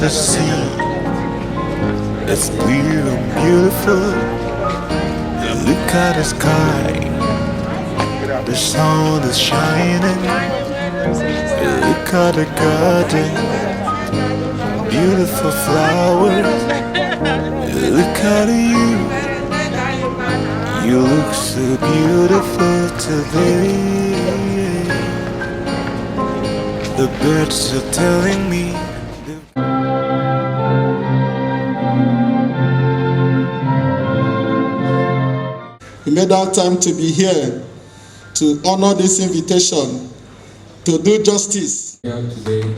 the sea. It's blue and beautiful. Look at the sky. The sun is shining. Look at the garden. Beautiful flowers. Look at you. You look so beautiful today. The birds are telling me. We made our time to be here to honor this invitation to do justice. Here today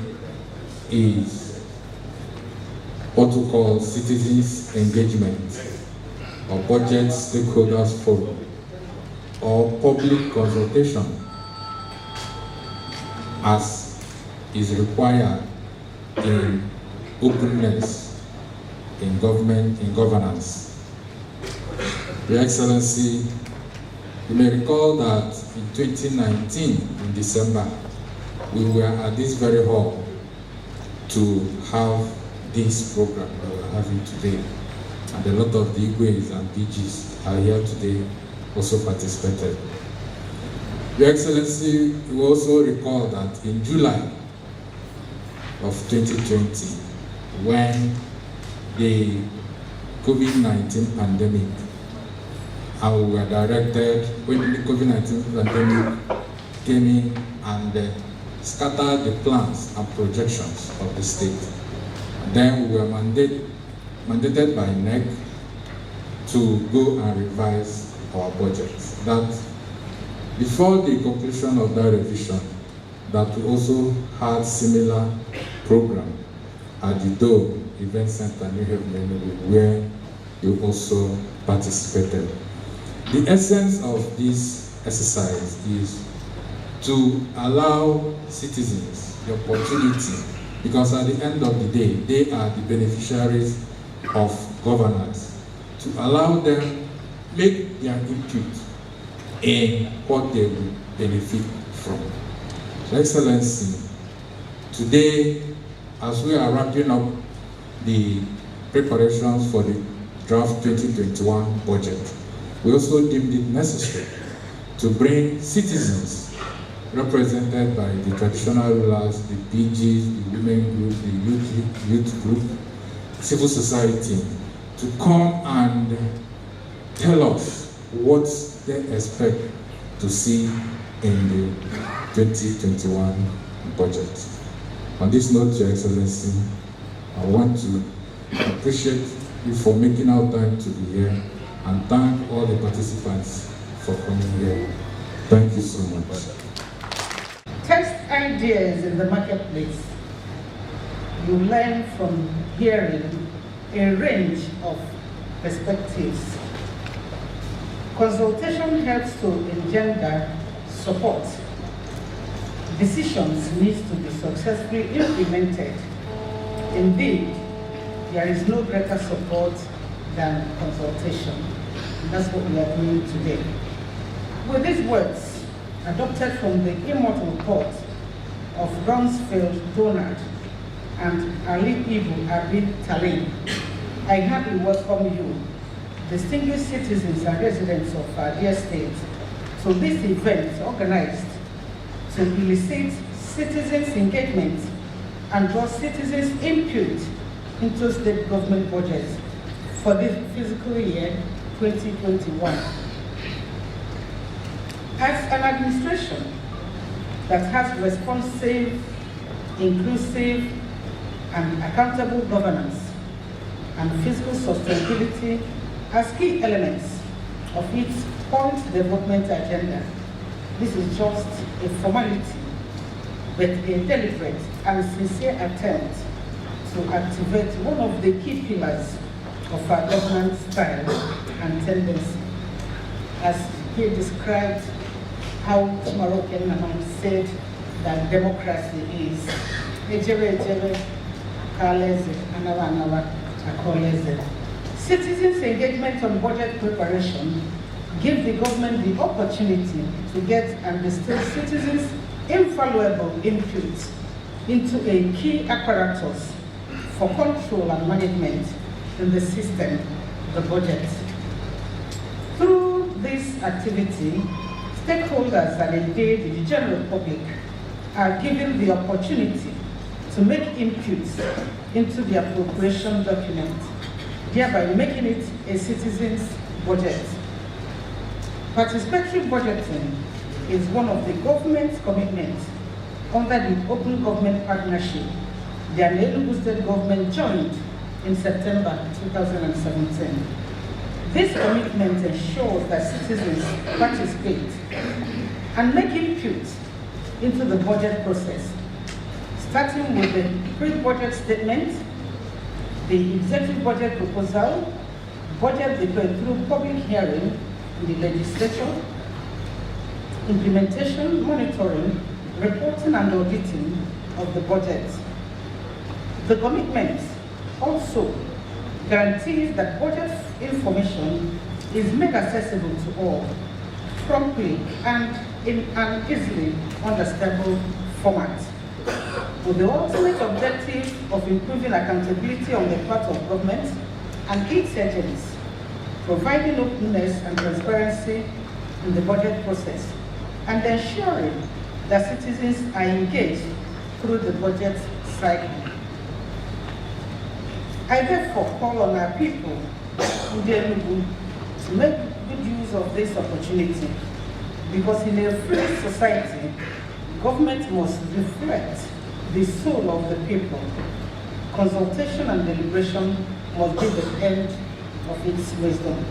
is what we call citizens engagement or budget stakeholders forum or public consultation, as is required in openness in government, in governance. Your Excellency, you may recall that in 2019, in December, we were at this very hall to have this program that we're having today. And a lot of the Igwes and DGs are here today, also participated. Your Excellency, you also recall that in July of 2020, when the COVID-19 pandemic, and we were directed, when the COVID-19 pandemic came in and scattered the plans and projections of the state. And then we were mandated by NEC to go and revise our budget. That before the conclusion of that revision, that we also had similar program at the Dome Event Center New Haven, Enugu, where you also participated. The essence of this exercise is to allow citizens the opportunity, because at the end of the day, they are the beneficiaries of governance, to allow them make their input in what they will benefit from. Your Excellency, today, as we are wrapping up the preparations for the draft 2021 budget, we also deemed it necessary to bring citizens represented by the traditional rulers, the PGs, the women group, the youth group, civil society, to come and tell us what they expect to see in the 2021 budget. On this note, Your Excellency, I want to appreciate you for making our time to be here, and thank all the participants for coming here. Thank you so much. Test ideas in the marketplace. You learn from hearing a range of perspectives. Consultation helps to engender support. Decisions need to be successfully implemented. Indeed, there is no greater support than consultation. And that's what we are doing today. With these words, adopted from the immortal quote of Rumsfeld Donald and Ali Ibn Abi Talib, I heartily welcome you, distinguished citizens and residents of our dear state, to this event organized to elicit citizens' engagement and draw citizens' input into state government budgets for the fiscal year 2021. As an administration that has responsive, inclusive, and accountable governance and fiscal sustainability as key elements of its point development agenda, this is just a formality, but a deliberate and sincere attempt to activate one of the key pillars of our governance style and tendency. As he described how Moroccan man said that democracy is citizens' engagement on budget preparation give the government the opportunity to get and distill citizens' invaluable input into a key apparatus for control and management in the system, the budget. Through this activity, stakeholders and indeed the general public are given the opportunity to make inputs into the appropriation document, thereby making it a citizen's budget. Participatory budgeting is one of the government's commitments under the Open Government Partnership that the Enugu State Government joined in September 2017. This commitment ensures that citizens participate and make input into the budget process, starting with the pre-budget statement, the executive budget proposal, budget debate through public hearing in the legislature, implementation, monitoring, reporting and auditing of the budget. The commitment also guarantees that budget information is made accessible to all, promptly and in an easily understandable format, with the ultimate objective of improving accountability on the part of government and its agents, providing openness and transparency in the budget process, and ensuring that citizens are engaged through the budget cycle. I therefore call on our people in the Enugu to make good use of this opportunity, because in a free society, government must reflect the soul of the people. Consultation and deliberation must be the end of its wisdom.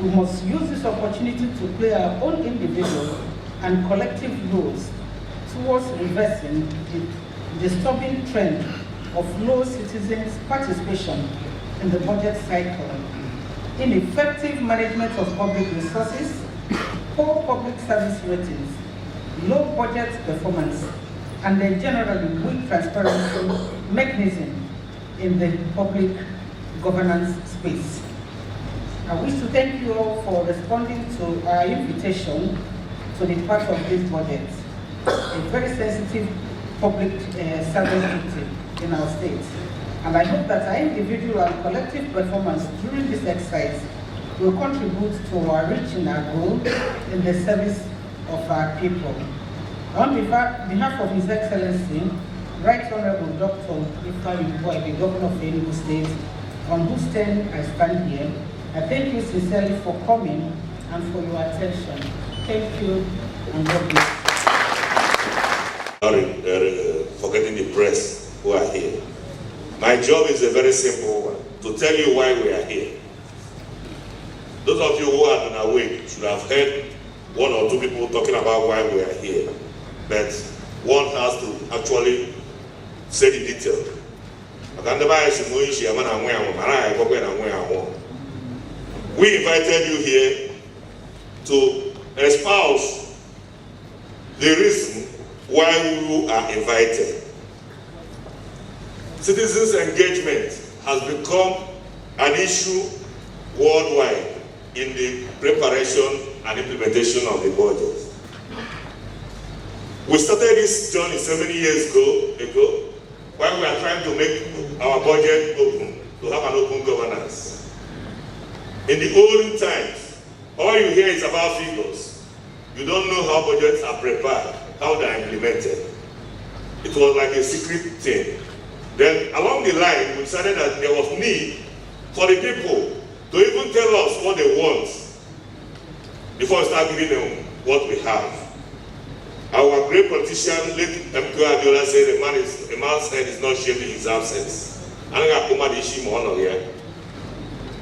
We must use this opportunity to play our own individual and collective roles towards reversing the disturbing trend of low citizens' participation in the budget cycle, ineffective management of public resources, poor public service ratings, low budget performance, and a generally weak transparency mechanism in the public governance space. I wish to thank you all for responding to our invitation to be part of this budget, a very sensitive public service duty in our state. And I hope that our individual and collective performance during this exercise will contribute to our reaching our goal in the service of our people. On behalf of His Excellency, Right Honorable Dr. Ifeanyi Ubua, the Governor of Enugu State, on whose stand I stand here, I thank you sincerely for coming and for your attention. Thank you and God bless. Sorry, forgetting the press who are here. My job is a very simple one, to tell you why we are here. Those of you who have been awake should have heard one or two people talking about why we are here. But one has to actually say the detail. We invited you here to espouse the reason why you are invited. Citizens' engagement has become an issue worldwide in the preparation and implementation of the budget. We started this journey 7 years ago when we are trying to make our budget open, to have an open governance. In the olden times, all you hear is about figures. You don't know how budgets are prepared, how they are implemented. It was like a secret thing. Then along the line, we decided that there was need for the people to even tell us what they want before we start giving them what we have. Our great politician, late M.K. Abiola, said a man's head is not shaved in his absence.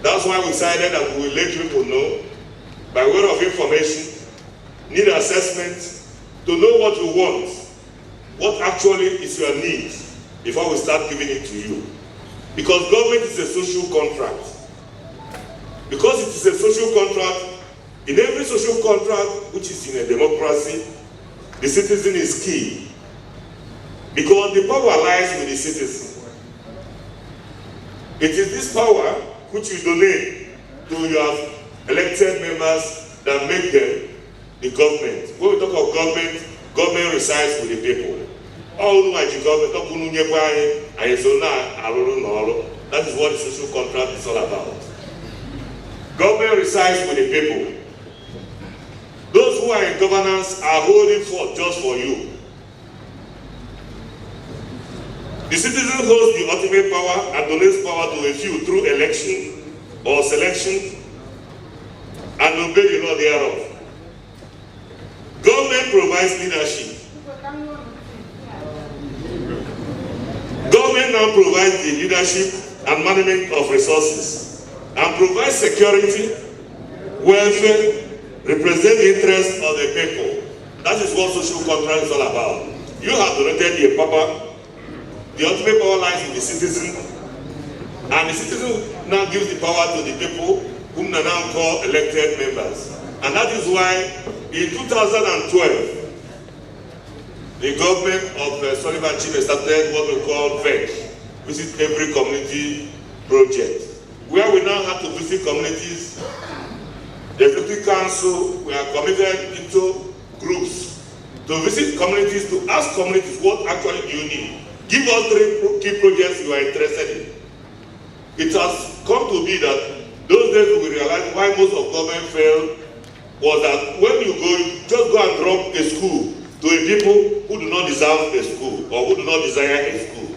That's why we decided that we will let people know, by way of information, need assessment, to know what you want, what actually is your need, before we start giving it to you. Because government is a social contract. Because it is a social contract, in every social contract which is in a democracy, the citizen is key. Because the power lies with the citizen. It is this power which you donate to your elected members that make them the government. When we talk of government, government resides with the people. All who are the government, and so now that is what the social contract is all about. Government resides with the people. Those who are in governance are holding forth just for you. The citizen holds the ultimate power and donates power to a few through election or selection and obey the law thereof. Government provides leadership. Government now provides the leadership and management of resources and provides security, welfare, represent the interests of the people. That is what social contract is all about. You have donated your power. The ultimate power lies in the citizen, and the citizen now gives the power to the people whom they now call elected members. And that is why in 2012, the government of Sullivan Chime started what we call VEC, visit every community project, where we now have to visit communities. The Executive Council, we are committed into groups to visit communities, to ask communities what actually do you need. Give us 3 key projects you are interested in. It has come to be that those days we realized why most of government failed was that when you just go and drop a school to a people who do not deserve a school or who do not desire a school.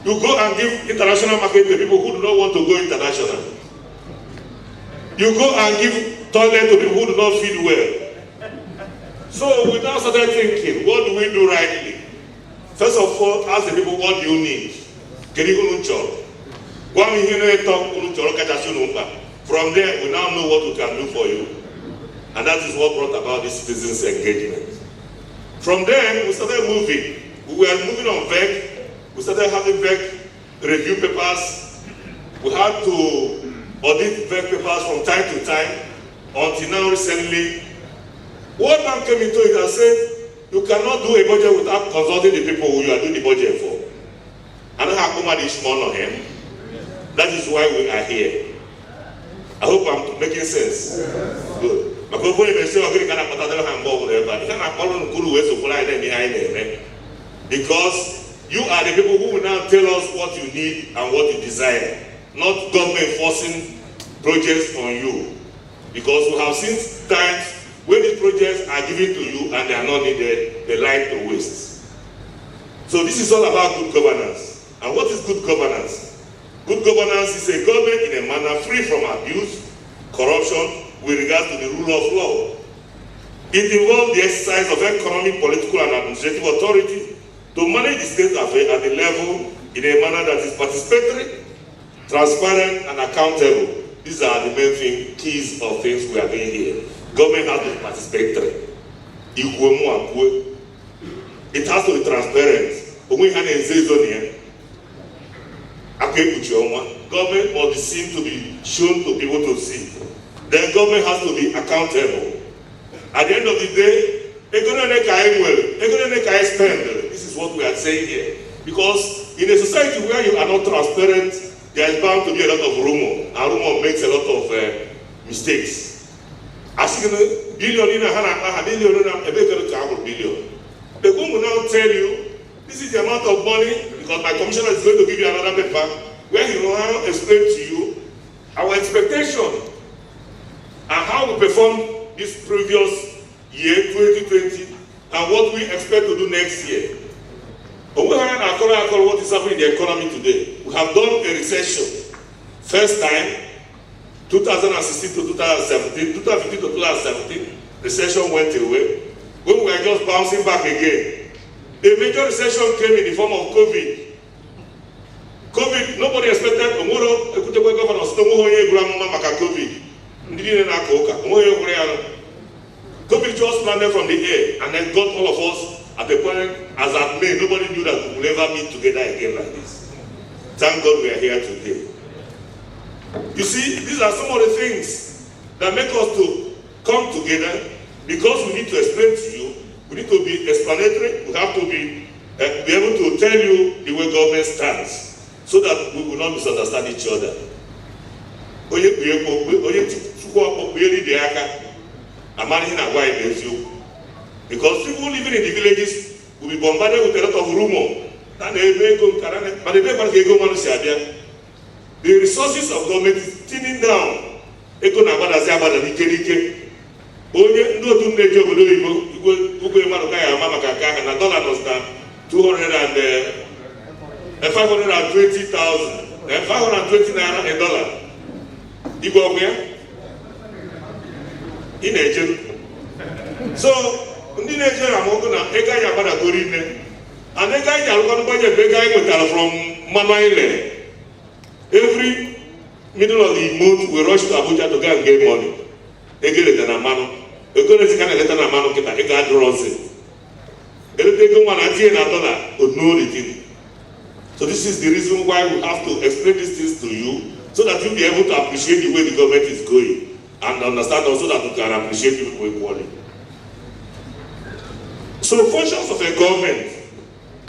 You go and give international market to people who do not want to go international. You go and give toilet to people who do not feed well. So we now started thinking, what do we do rightly? First of all, ask the people, what do you need? From there, we now know what we can do for you. And that is what brought about this citizens' engagement. From then, we started moving. We were moving on VEC. We started having VEC review papers. We had to audit VEC papers from time to time. Until now, recently, World Bank came into it and said, you cannot do a budget without consulting the people who you are doing the budget for. And that is why we are here. I hope I'm making sense. Good. Because you are the people who will now tell us what you need and what you desire, not government forcing projects on you. Because we have seen times when these projects are given to you and they are not needed, they lie to waste. So this is all about good governance. And what is good governance? Good governance is a government in a manner free from abuse, corruption, with regard to the rule of law. It involves the exercise of economic, political, and administrative authority to manage the state affairs at the level in a manner that is participatory, transparent, and accountable. These are the main keys of things we are doing here. Government has to be participatory. It has to be transparent. Government must be seen to be shown to people to see. Then government has to be accountable. At the end of the day, this is what we are saying here. Because in a society where you are not transparent, there is bound to be a lot of rumor, and rumor makes a lot of mistakes. As you know, billion. The government will now tell you, this is the amount of money, because my commissioner is going to give you another paper, where he will now explain to you our expectation and how we performed this previous year, 2020, and what we expect to do next year. What is happening in the economy today? We have done a recession. First time, 2016 to 2017, 2015 to 2017, recession went away. When we were just bouncing back again, a major recession came in the form of COVID. COVID, nobody expected tomorrow, governor, COVID just landed from the air and then got all of us at the point, as at May, nobody knew that we will never meet together again like this. Thank God we are here today. You see, these are some of the things that make us to come together, because we need to explain to you, we need to be explanatory, we have to be able to tell you the way government stands, so that we will not misunderstand each other. Because people living in the villages will be bombarded with a lot of rumor. na ebe ego nkara ma ebe kwa ego mmanụ si abịa. The resources of government is thinning down. Ego na-agbadazi agbada n'ike n'ike. Onye ndị otu na-eji obodo oyibo igwe mmadụ ka ya ama maka nke ahụ na dollar nọzi na 520,000 520 naira a dollar. Igwe ọgwụ ya ị na-eje. So ndị na-eje na mọgụ na ego anyị agbadagoro ine and ego anyị arụkwanụ gbanye bụ ego anyị nwetara from mmanụ anyị lere. Every middle of the month we rush to Abuja to go and get money. Ego leta na mmanụ ego na-esi ka na-eleta na mmanụ kịta ego adịrọzi. Eleta ego nwa na tinye na dollar onuolitin. So this is the reason why we have to explain these things to you so that you'll be able to appreciate the way the government is going and understand also that you can appreciate people equally. So functions of a government,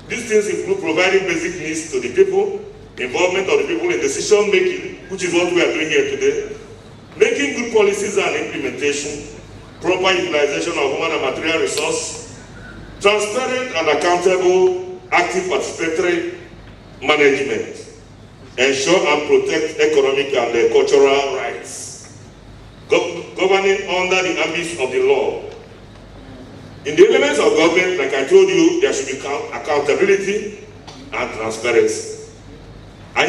these things include providing basic needs to the people, involvement of the people in decision making, which is what we are doing here today, making good policies and implementation, proper utilization of human and material resource, transparent and accountable, active participatory management, ensure and protect economic and cultural rights, governing under the ambit of the law. In the elements of government, like I told you, there should be accountability and transparency. Our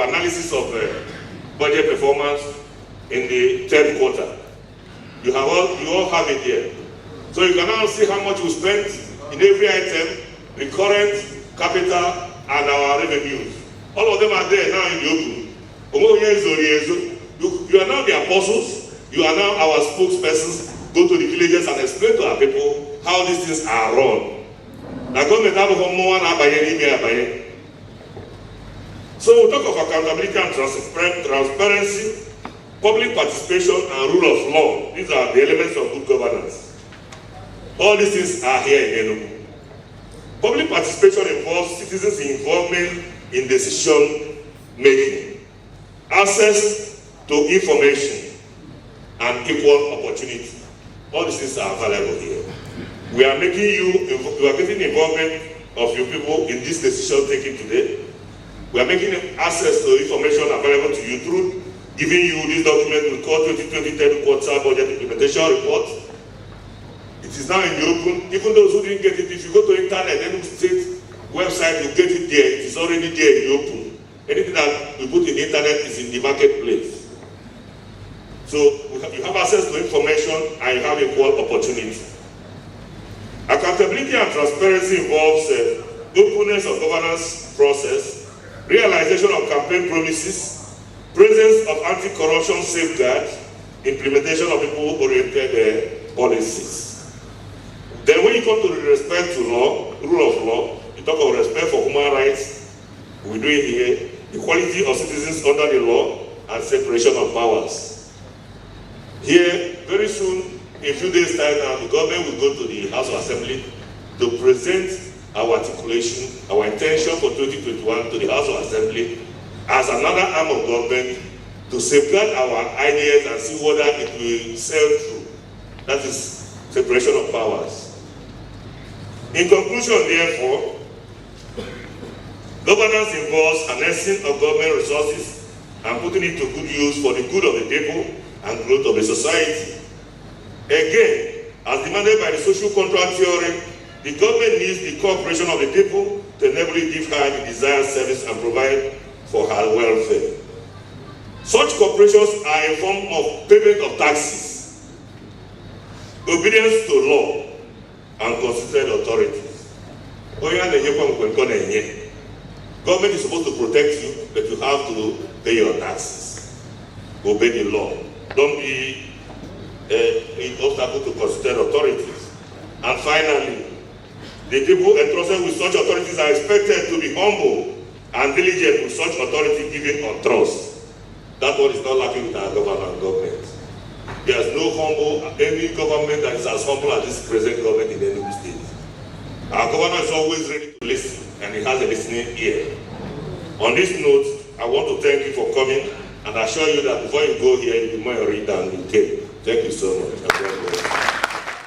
analysis of budget performance in the third quarter. You all have it here. So you can now see how much we spent in every item, the current capital and our revenues. All of them are there now in the open. You are now the apostles, you are now our spokespersons. Go to the villages and explain to our people how these things are run. So we talk of accountability and transparency, public participation and rule of law. These are the elements of good governance. All these things are here in Enugu. Public participation involves citizens' involvement in decision making, access to information, and equal opportunity. All these things are available here. We are getting involvement of your people in this decision taking today. We are making access to information available to you through giving you this document we call 2020 third quarter budget implementation report. It is now in the open. Even those who didn't get it, if you go to internet, Enugu State website, you get it there. It is already there in the open. Anything that we put in the internet is in the marketplace. So you have access to information and you have equal opportunity. Accountability and transparency involves openness of governance process, realization of campaign promises, presence of anti-corruption safeguards, implementation of people-oriented policies. Then when you come to the respect to law, rule of law, you talk of respect for human rights, we do it here, equality of citizens under the law, and separation of powers. Here, very soon, in a few days' time now, the government will go to the House of Assembly to present our articulation, our intention for 2021 to the House of Assembly as another arm of government to safeguard our ideas and see whether it will sail through. That is separation of powers. In conclusion, therefore, governance involves harnessing of government resources and putting it to good use for the good of the people and growth of the society. Again, as demanded by the social contract theory, the government needs the cooperation of the people to enable it to give her the desired service and provide for her welfare. Such corporations are a form of payment of taxes, obedience to law, and constituted authorities. Government is supposed to protect you, but you have to pay your taxes. Obey the law. Don't be an obstacle to constituted authorities. And finally, the people entrusted with such authorities are expected to be humble and diligent with such authority given on trust. That one is not lacking with our government. There is no any government that is as humble as this present government in Enugu State. Our governor is always ready to listen, and he has a listening ear. On this note, I want to thank you for coming and assure you that before you go here, you'll be more read than you came. Thank you so much.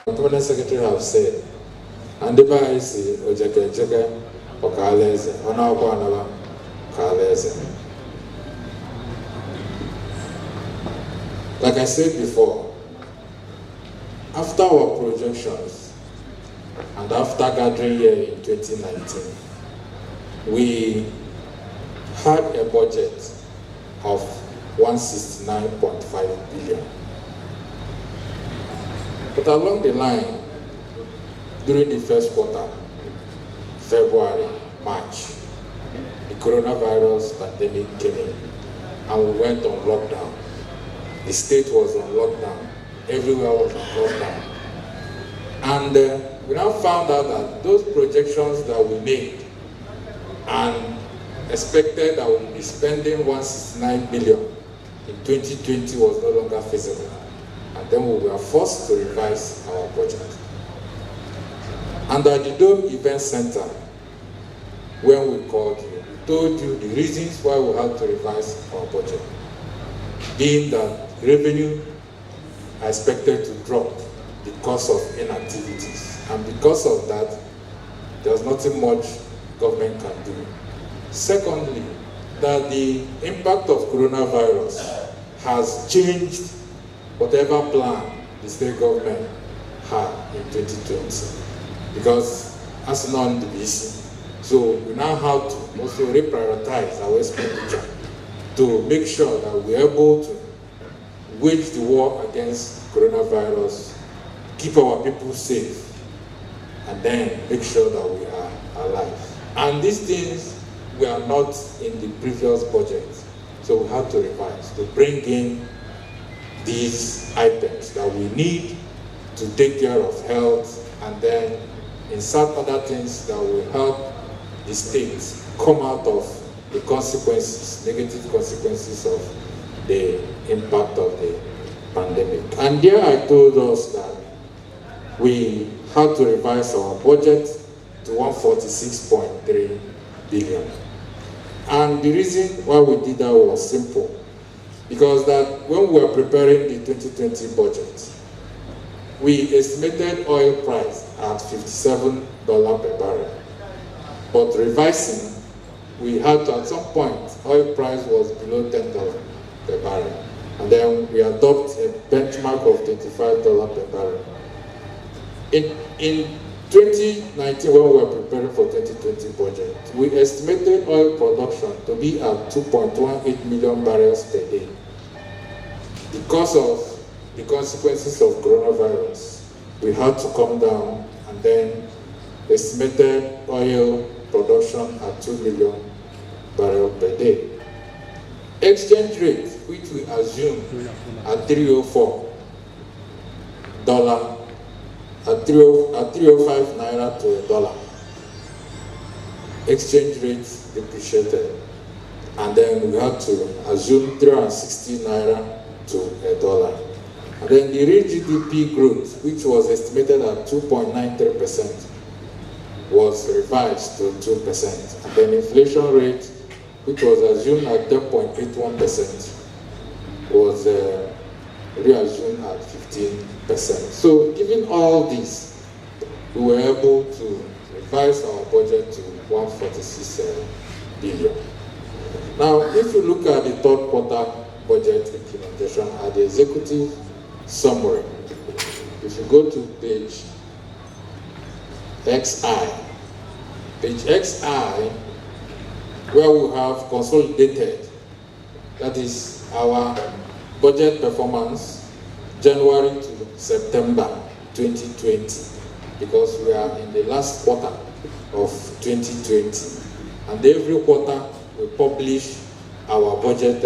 The Cabinet Secretary have said And the bar is Ojeke or Kalese, or now Kwanaba Kalese. Like I said before, after our projections and after gathering here in 2019, we had a budget of 169.5 billion. But along the line, during the first quarter, February, March, the coronavirus pandemic came in and we went on lockdown. The state was on lockdown. Everywhere was on lockdown. And we now found out that those projections that we made and expected that we would be spending 169 billion in 2020 was no longer feasible. And then we were forced to revise our budget. And at the Dome Event Center, when we called you, we told you the reasons why we had to revise our budget, being that revenue are expected to drop because of inactivities. And because of that, there's nothing much government can do. Secondly, that the impact of coronavirus has changed whatever plan the state government had in 2020. Because as non busy, so we now have to also reprioritize our expenditure to make sure that we're able to wage the war against coronavirus, keep our people safe, and then make sure that we are alive. And these things were not in the previous budget, so we had to revise to bring in these items that we need to take care of health, and then insert other things that will help the state come out of the consequences, negative consequences of the impact of the pandemic. And there I told us that we had to revise our budget to 146.3 billion. And the reason why we did that was simple. Because that when we were preparing the 2020 budget, we estimated oil price at $57 per barrel. But revising, we had to, at some point, oil price was below $10 per barrel. And then we adopt a benchmark of $25 per barrel. In 2019, when we were preparing for 2020 budget, we estimated oil production to be at 2.18 million barrels per day. Because of the consequences of coronavirus, we had to come down and then estimated oil production at 2 million barrels per day. Exchange rate, which we assume at $304, at 305 naira to a dollar. Exchange rate depreciated, and then we had to assume 360 naira to a dollar. And then the real GDP growth, which was estimated at 2.93%, was revised to 2%. And then inflation rate, which was assumed at 10.81%, was reassumed at 15%. So given all this, we were able to revise our budget to 146 billion. Now, if you look at the third quarter budget implementation at the executive summary, if you go to page XI, where we have consolidated, that is our budget performance January to September 2020, because we are in the last quarter of 2020, and every quarter we publish our budget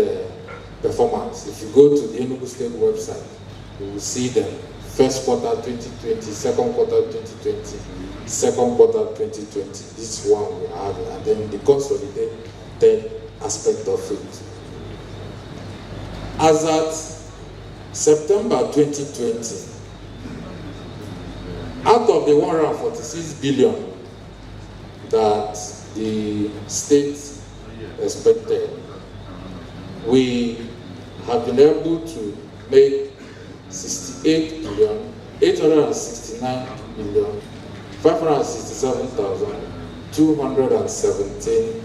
performance. If you go to the Enugu State website, you will see the first quarter 2020, second quarter 2020, second quarter 2020. This one we have, and then the consolidated aspect of it. As at September 2020, out of the 146 billion that the state expected, we have been able to make 68 billion, 869 million 567,217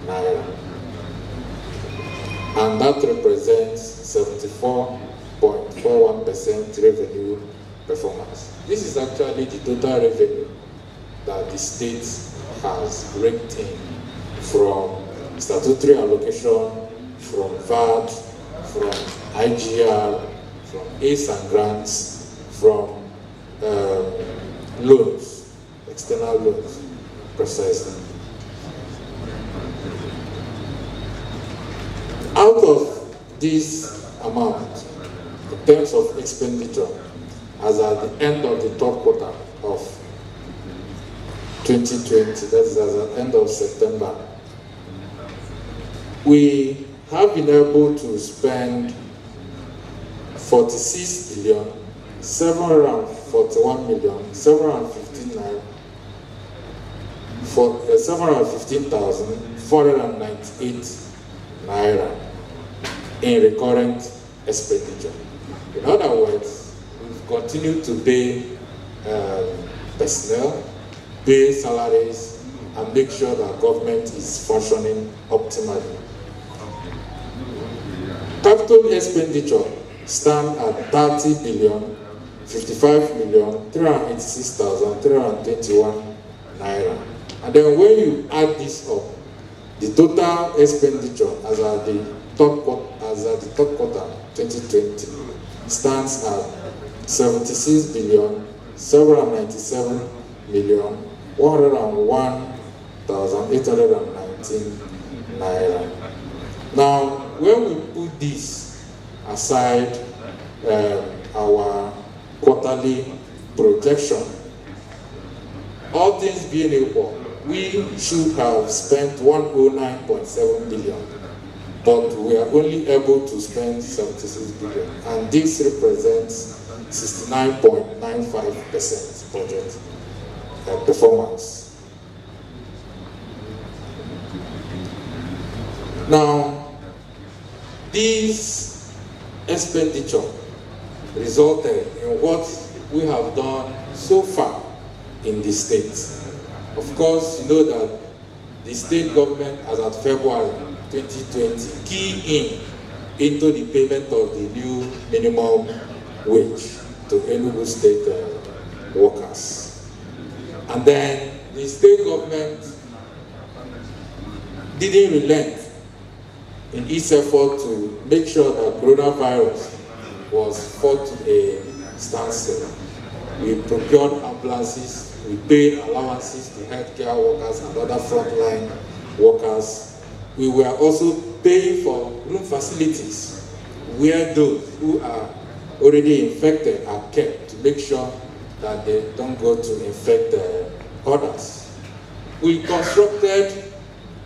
naira. And that represents 74.41% revenue performance. This is actually the total revenue that the state has raked in from statutory allocation, from VAT, from IGR, from ACE and grants, from loans, external loans, precisely. Out of this amount, in terms of expenditure, as at the end of the third quarter of 2020, that is as at the end of September, we have been able to spend 715,498 naira in recurrent expenditure. In other words, we've continued to pay personnel, pay salaries, and make sure that government is functioning optimally. Capital expenditure stand at 30,055,386,321 naira. And then when you add this up, the total expenditure as at the third quarter 2020 stands at 76,797,101,819 naira. Now, when we put this aside, our quarterly projection, all things being equal, we should have spent 109.7 billion, but we are only able to spend 76 billion, and this represents 69.95% budget performance. Now, this expenditure resulted in what we have done so far in the state. Of course, you know that the state government, as at February 2020, keyed into the payment of the new minimum wage to Enugu State workers. And then the state government didn't relent in its effort to make sure that coronavirus was fought to a standstill. We procured ambulances, we paid allowances to healthcare workers and other frontline workers. We were also paying for room facilities where those who are already infected are kept to make sure that they don't go to infect others. We constructed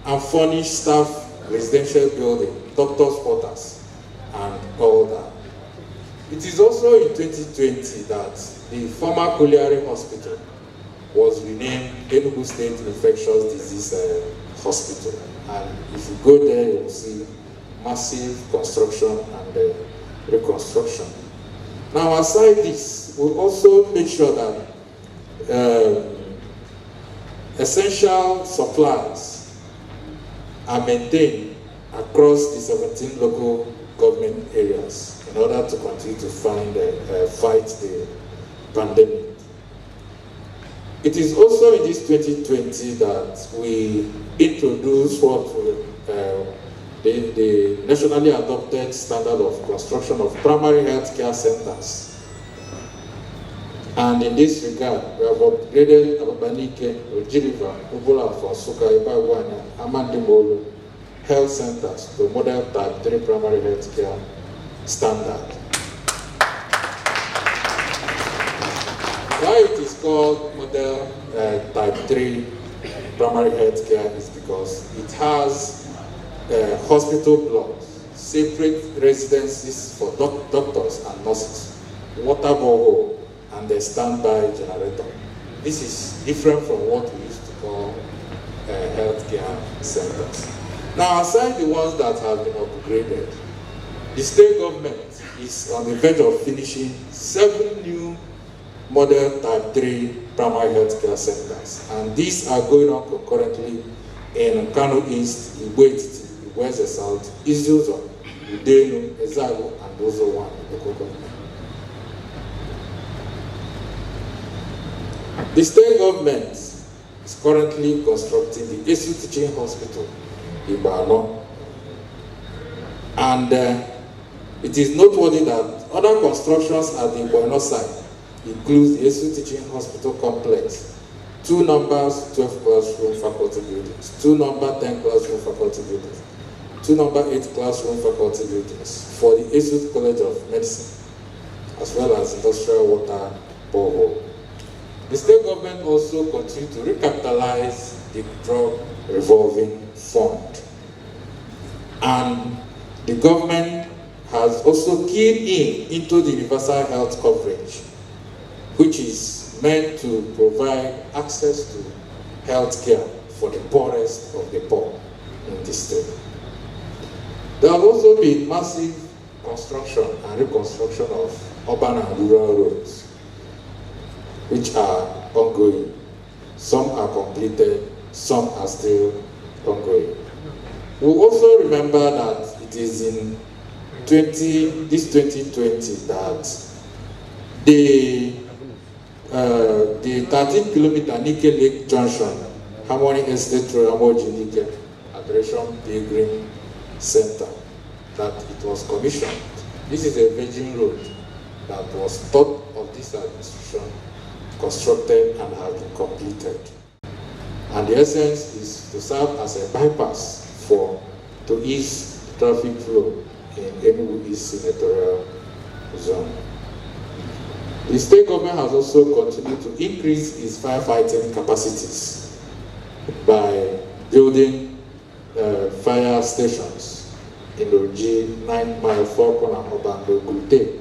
and furnished staff residential building, doctors' quarters, and all that. It is also in 2020 that the former Colliery Hospital was renamed Enugu State Infectious Disease Hospital. And if you go there, you will see massive construction and reconstruction. Now, aside this, we'll also make sure that essential supplies are maintained across the 17 local government areas in order to continue to fight the pandemic. It is also in this 2020 that we introduced what the nationally adopted standard of construction of primary health care centers. And in this regard, we have upgraded Ababanike, Ojiriva, Ubula for Suka, Ibagwana, Amandimolo health centers to model type 3 primary health care standard. Why it is called model type 3 primary health care is because it has hospital blocks, separate residences for doctors and nurses, water borehole, and the standby generator. This is different from what we used to call healthcare centers. Now, aside the ones that have been upgraded, the state government is on the verge of finishing 7 new model type 3 primary health care centers. And these are going on concurrently in Kano East, Igwetiti, Igweze South, Izuzo, Udenu, Ezago, and Ozo 1 local government. The state government is currently constructing the Esu Teaching Hospital in Bano. And it is noteworthy that other constructions at the Bueno site includes the Esu Teaching Hospital Complex, 2 numbers 12 classroom faculty buildings, 2 number 10 classroom faculty buildings, 2 number 8 classroom faculty buildings for the Esu College of Medicine, as well as industrial water borehole. The state government also continued to recapitalize the drug revolving fund. And the government has also keyed into the universal health coverage, which is meant to provide access to health care for the poorest of the poor in the state. There has also been massive construction and reconstruction of urban and rural roads, which are ongoing. Some are completed, some are still ongoing. We also remember that it is in 2020 that the 13-kilometer Nike Lake Junction, Harmony Estate Ramoji Nike Adoration Pilgrim Center, that it was commissioned. This is a virgin road that was thought of this administration, constructed and has been completed. And the essence is to serve as a bypass to ease traffic flow in Enugu East Senatorial Zone. The state government has also continued to increase its firefighting capacities by building fire stations in Oji, 9 Mile, 4 Corner, Obando, Gute,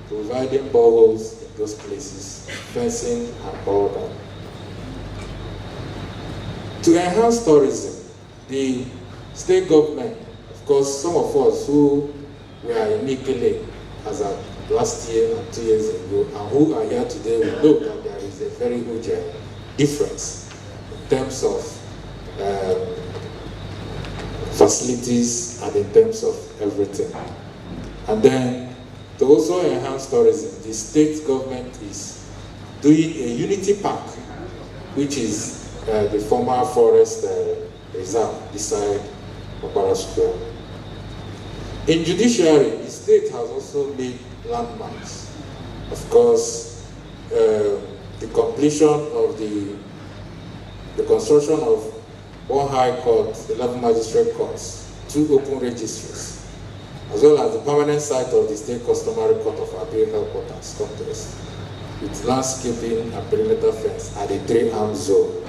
providing boreholes in those places, fencing and all that. To enhance tourism, the state government, of course, some of us who were in Nikele as of last year and 2 years ago, and who are here today, will know that there is a very huge difference in terms of facilities and in terms of everything. And then, to also enhance tourism, the state government is doing a unity park, which is the former forest reserve beside Opera Square. In judiciary, the state has also made landmarks. Of course, the completion of the construction of 1 high court, 11 magistrate courts, 2 open registries, as well as the permanent site of the state customary court of appeal headquarters, contest, with landscaping and perimeter fence at the 3-arm zone.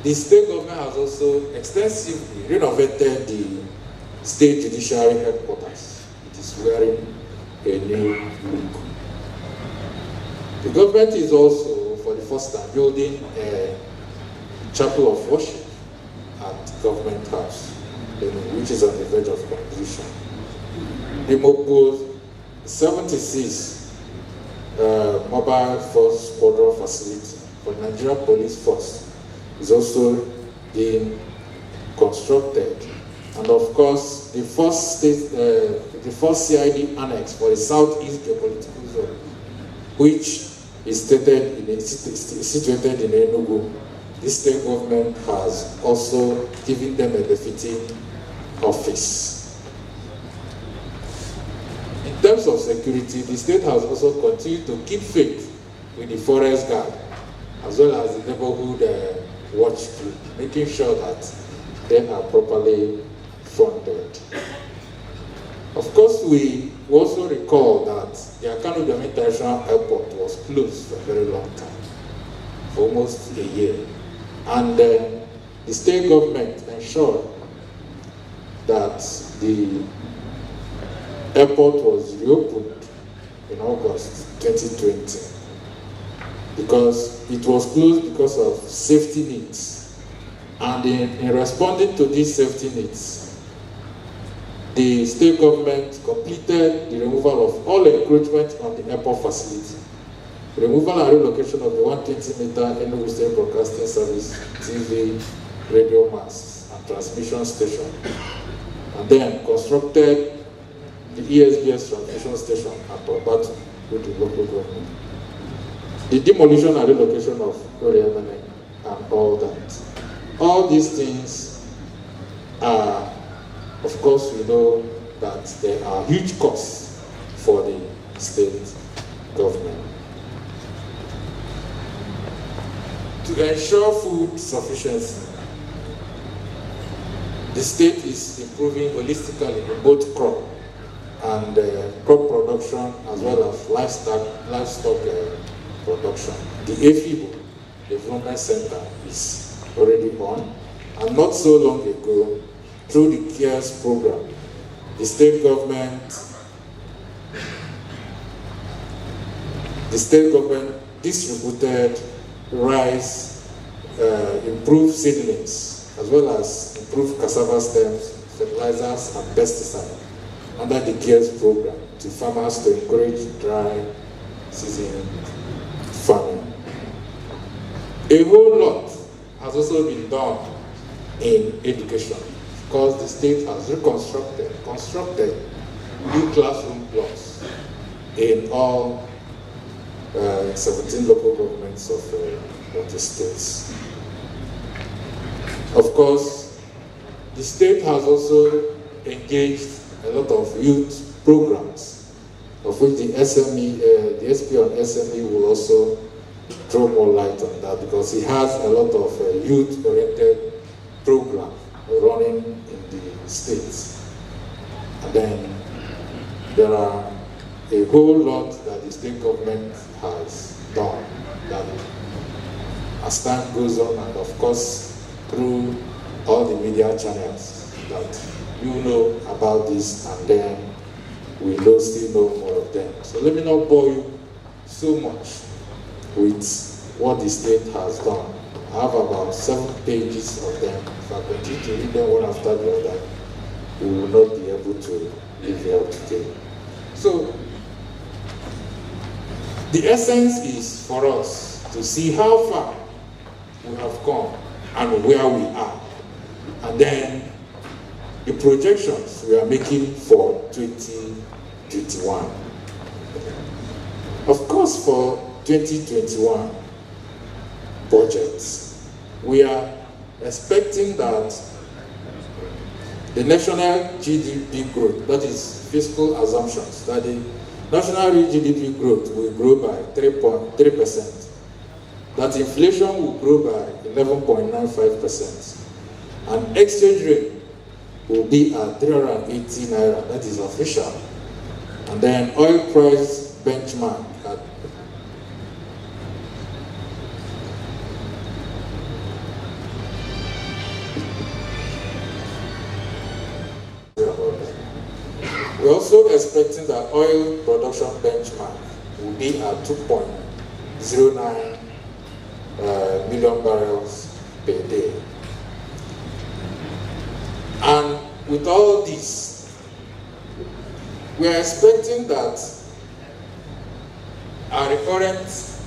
The state government has also extensively renovated the state judiciary headquarters. It is wearing a new look. The government is also, for the first time, building a chapel of worship at Government House, which is on the verge of completion. The Mopo 76 mobile force squadron facility for Nigeria Police Force is also being constructed. And of course, the first CID annex for the Southeast Geopolitical Zone, which is situated in Enugu, the state government has also given them a befitting office. In terms of security, the state has also continued to keep faith with the forest guard, as well as the neighborhood watch group, making sure that they are properly funded. Of course, we also recall that the Akano International Airport was closed for a very long time, for almost a year. And the state government ensured that the airport was reopened in August 2020, because it was closed because of safety needs. And in responding to these safety needs, the state government completed the removal of all encroachment on the airport facility, removal and relocation of the 120-meter Enugu State Broadcasting Service TV, radio masts, and transmission station. And then constructed the ESBS transmission station at Obatu with the local government. The demolition and relocation of Oriamene and all that. All these things are, of course, we know that there are huge costs for the state government. To ensure food sufficiency, the state is improving holistically in both crop and crop production as well as livestock production. The AFIBO Development Center is already on, and not so long ago, through the CARES program, the state government distributed rice, improved seedlings, as well as improved cassava stems, fertilizers, and pesticides under the CARES program to farmers to encourage dry season farming. A whole lot has also been done in education because the state has constructed new classroom blocks in all 17 local governments of the states. Of course, the state has also engaged a lot of youth programs, of which the SME, the SP on SME will also throw more light on that because he has a lot of youth-oriented programs running in the states. And then there are a whole lot that the state government has done that as time goes on, and of course through all the media channels that you know about this, and then we still know more of them. So let me not bore you so much with what the state has done. I have about 7 pages of them. If I continue to read them one after the other, we will not be able to leave here today. So the essence is for us to see how far we have come and where we are, and then the projections we are making for 2021. Of course, for 2021 budgets, we are expecting that the national GDP growth, that is fiscal assumptions, that the national GDP growth will grow by 3.3%, that inflation will grow by 11.95%, and exchange rate will be at 380 naira, that is official, and then oil price benchmark at we're also expecting that oil production benchmark will be at 2.09 million barrels per day. And with all this, we are expecting that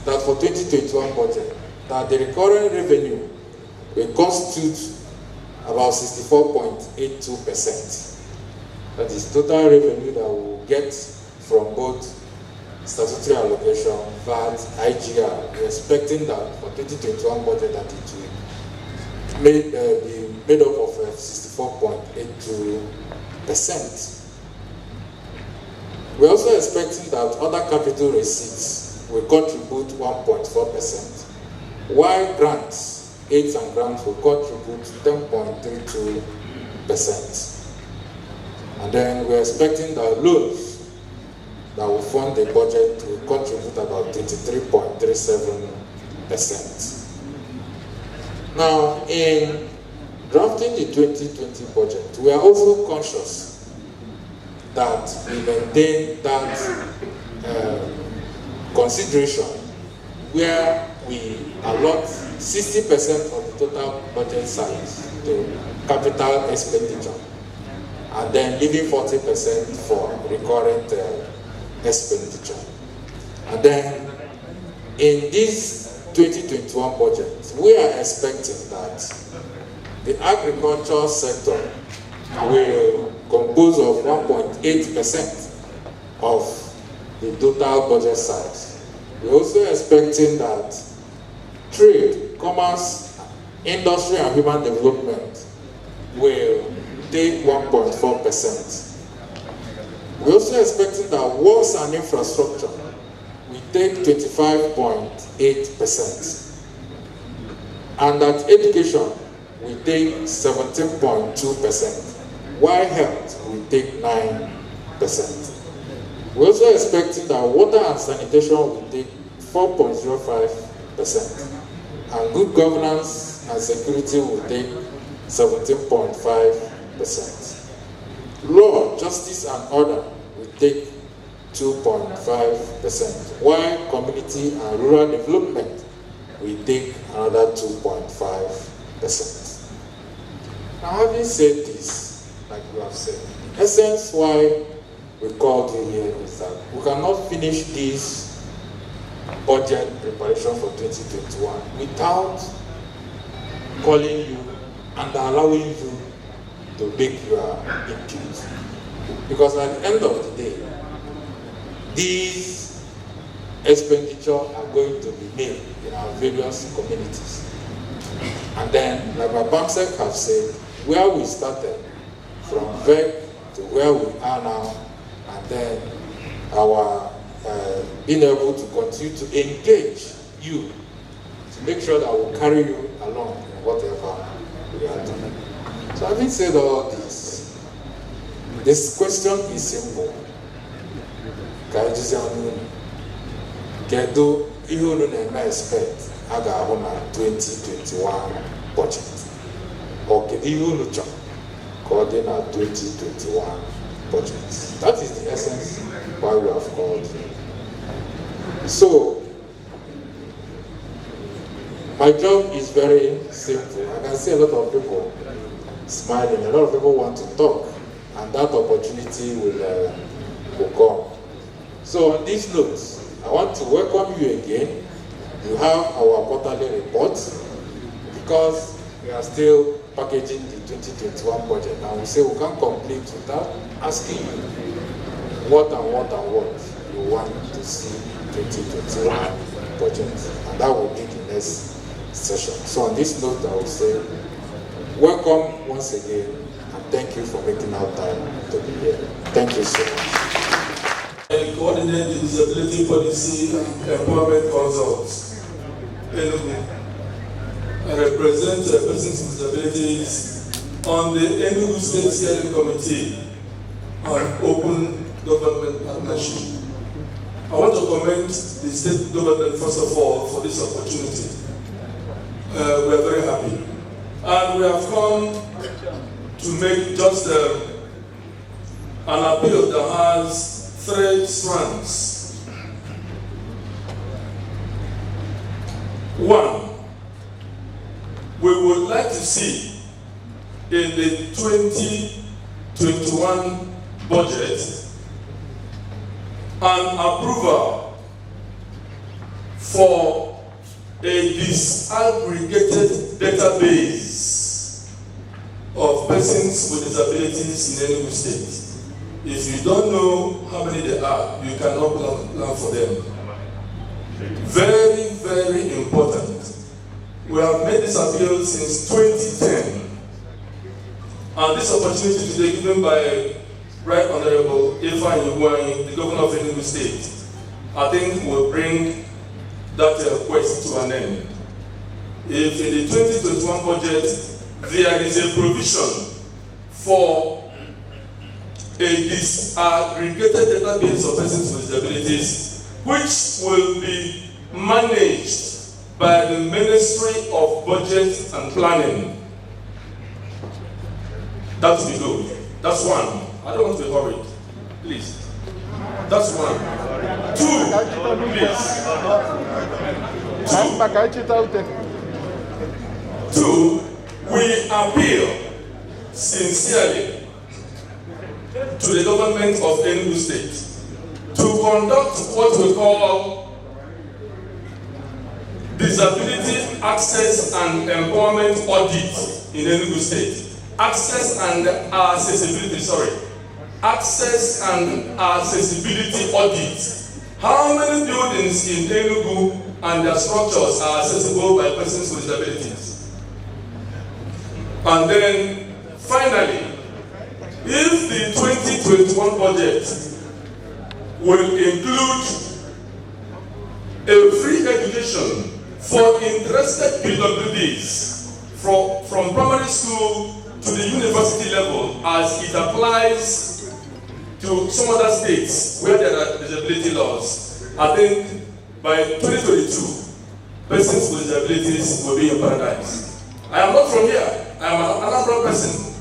that for 2021 budget, that the recurrent revenue will constitute about 64.82%. That is total revenue that we will get from both statutory allocation, VAT, IGR. We are expecting that for 2021 budget that it will be made up of 64.82%. We are also expecting that other capital receipts will contribute 1.4%, while grants, aids and grants will contribute 10.32%. And then we are expecting that loans that will fund the budget will contribute about 23.37%. Now, in drafting the 2020 budget, we are also conscious that we maintain that consideration where we allot 60% of the total budget size to capital expenditure, and then leaving 40% for recurrent expenditure. And then in this 2021 budget, we are expecting that the agriculture sector will compose of 1.8% of the total budget size. We're also expecting that trade, commerce, industry and human development will take 1.4%. We're also expecting that works and infrastructure will take 25.8%, and that education will take 17.2%, while health will take 9%. We're also expecting that water and sanitation will take 4.05%, and good governance and security will take 17.5%. Law, justice and order will take 2.5%, while community and rural development will take another 2.5%. Now, having said this, like we have said, in essence why we called you here is that we cannot finish this budget preparation for 2021 without calling you and allowing you to make your input. Because at the end of the day, these expenditures are going to be made in our various communities. And then, like my Bamsek have said, where we started from VEC to where we are now, and then our being able to continue to engage you to make sure that we'll carry you along in whatever we are doing. So having said all this question is simple. Kedu ihe unu na-eme expect a ga-ahụ na 2021 budget? Or kedu ihe unu chọrọ ka ọ dị na 2021 budget? That is the essence why we have called you. So, my job is very simple. I can see a lot of people smiling, a lot of people want to talk, and that opportunity will come. So on these notes, I want to welcome you again. You have our quarterly report, because we are still packaging the 2021 budget, and we say we can't complete without asking you what you want to see 2021 budget, and that will be the next session. So on this note, I will say welcome once again, and thank you for making our time to be here. Thank you so much. I coordinate the disability policy and employment consults. Enugu. I represent persons with disabilities on the Enugu State Steering Committee on Open Government Partnership. I want to commend the state government first of all for this opportunity. We are very happy. And we have come to make just an appeal that has 3 strands. 1, we would like to see in the 2021 budget an approval for a disaggregated database of persons with disabilities in Enugu State. If you don't know how many there are, you cannot plan for them. Very, very important. We have made this appeal since 2010. And this opportunity today given by Right Honorable Ifa Nyugwany, the Governor of Enugu State, I think will bring that quest to an end. If in the 2021 budget there is a provision for a disaggregated database of persons with disabilities, which will be managed by the Ministry of Budget and Planning, that will be good. That's 1. I don't want to be hurried. Please. That's 1. 2, please. 2, we appeal sincerely to the government of Enugu State to conduct what we call disability access and empowerment audit in Enugu State. Access and accessibility audit. How many buildings in Enugu and their structures are accessible by persons with disabilities? And then, finally, if the 2021 budget will include a free education for interested PWDs from primary school to the university level as it applies to some other states where there are disability laws, I think by 2022, persons with disabilities will be in paradise. I am not from here, I am an Anambra person,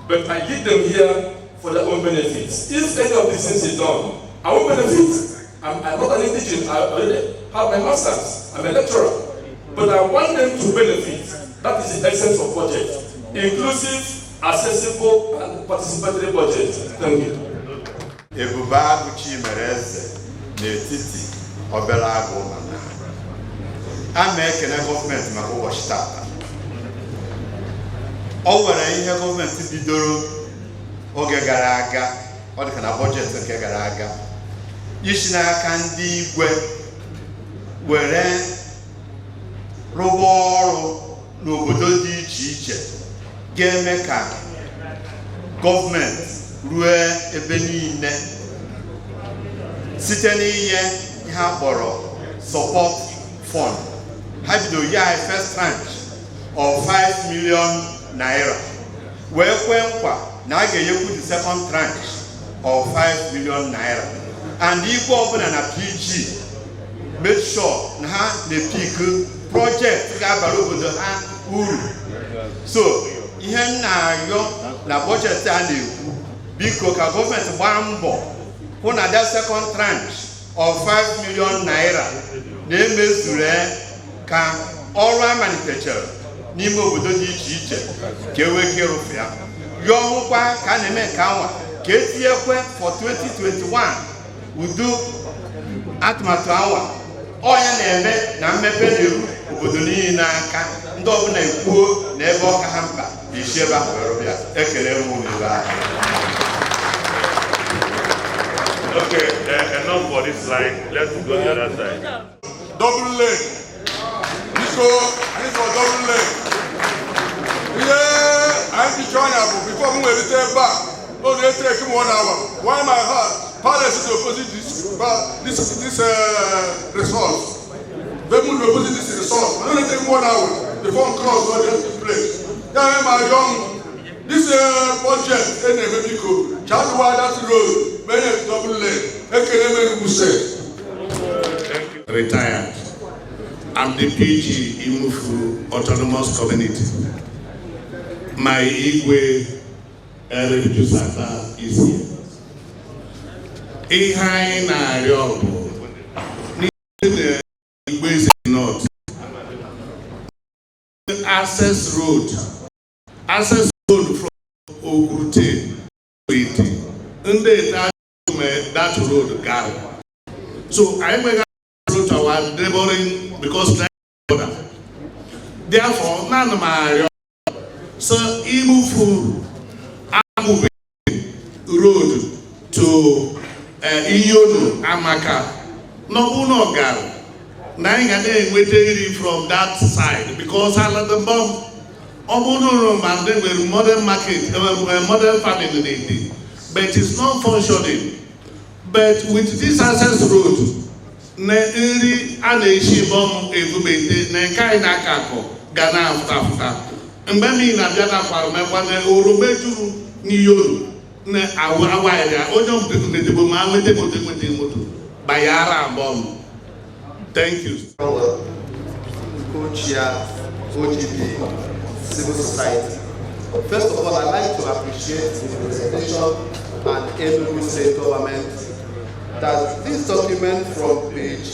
but I did them here for their own benefits. If any of these things is done, I won't benefit. I'm not an indigent, I already have my master's, I'm a lecturer, but I want them to benefit. That is the essence of budget. Inclusive, accessible, and participatory budget. Thank you. Ebube agụ Chimereze n'etiti obere agụ mana a na-ekene gọọmenti maka ụbọchị tata. O nwere ihe gọọmenti bidoro oge gara aga, ọ dịka na bọjetị nke gara aga, isi n'aka ndị igwe were rụba ọrụ n'obodo dị iche iche ga-eme ka gọọmenti ruo ebe niile site n'ihe ha kpọrọ support fund. Ha bido ya first tranche of 5 million naira wee kwe nkwa na a ga-enyekwu the second tranche of 5 million naira, and igwe ọbụla na PG make sure na ha na-pick project ga-abara obodo ha uru. So ihe na-arịọ na budget a na-ekwu biko ka gọọmenti gbaa mbọ hụ na that second tranche of 5 million naira na-emezuru ka ọrụ amalitechara n'ime obodo dị iche iche ka enwee ike ịrụfu ya. Yọọ hụkwa ka a na-eme nke anwa ka etinyekwe for 2021 udo atụmatụ anwa ọya na-eme na mmepe na-eru obodo niile n'aka, ndị ọbụla ekwuo na ebe ọka ha mkpa isi ebe ahụ were bịa. Ekele m ebe ahụ. Okay, enough for this line. Let's go to the other side. Double lane. This for double lane. Yeah, I'm trying to before we return back. Oh, they take 1 hour. Why my heart? Palace is opposite this resource. They will opposite this resource. We only take 1 hour before cross all the place. Yeah, my young. This budget, Enugu, Chadwa, that road, many double lane, Enugu State. Retired. I'm the PG Imufu Autonomous Community. My Igwe Reducer is here. Ihe na-arịọ bụ n'ime Igwe North. Access road from Ogute and that road guy. So I make a road our neighboring because therefore none of my so Imufu road to Iyonu Amaka no gal. Now I waiting from that side because I let them bomb. They were modern market, modern family, but it's not functioning. But with this access road, Neri and a shibom evubete, Nenkai Nakako, Ghana after. And when in Abjana Parma, Urubetu, Niyoru, Awaya, Odom the Buma with the Motu, Bayara bomb. Thank you. Co-chair, OGP. Civil society. First of all, I'd like to appreciate the presentation and Enugu State Government that this document from page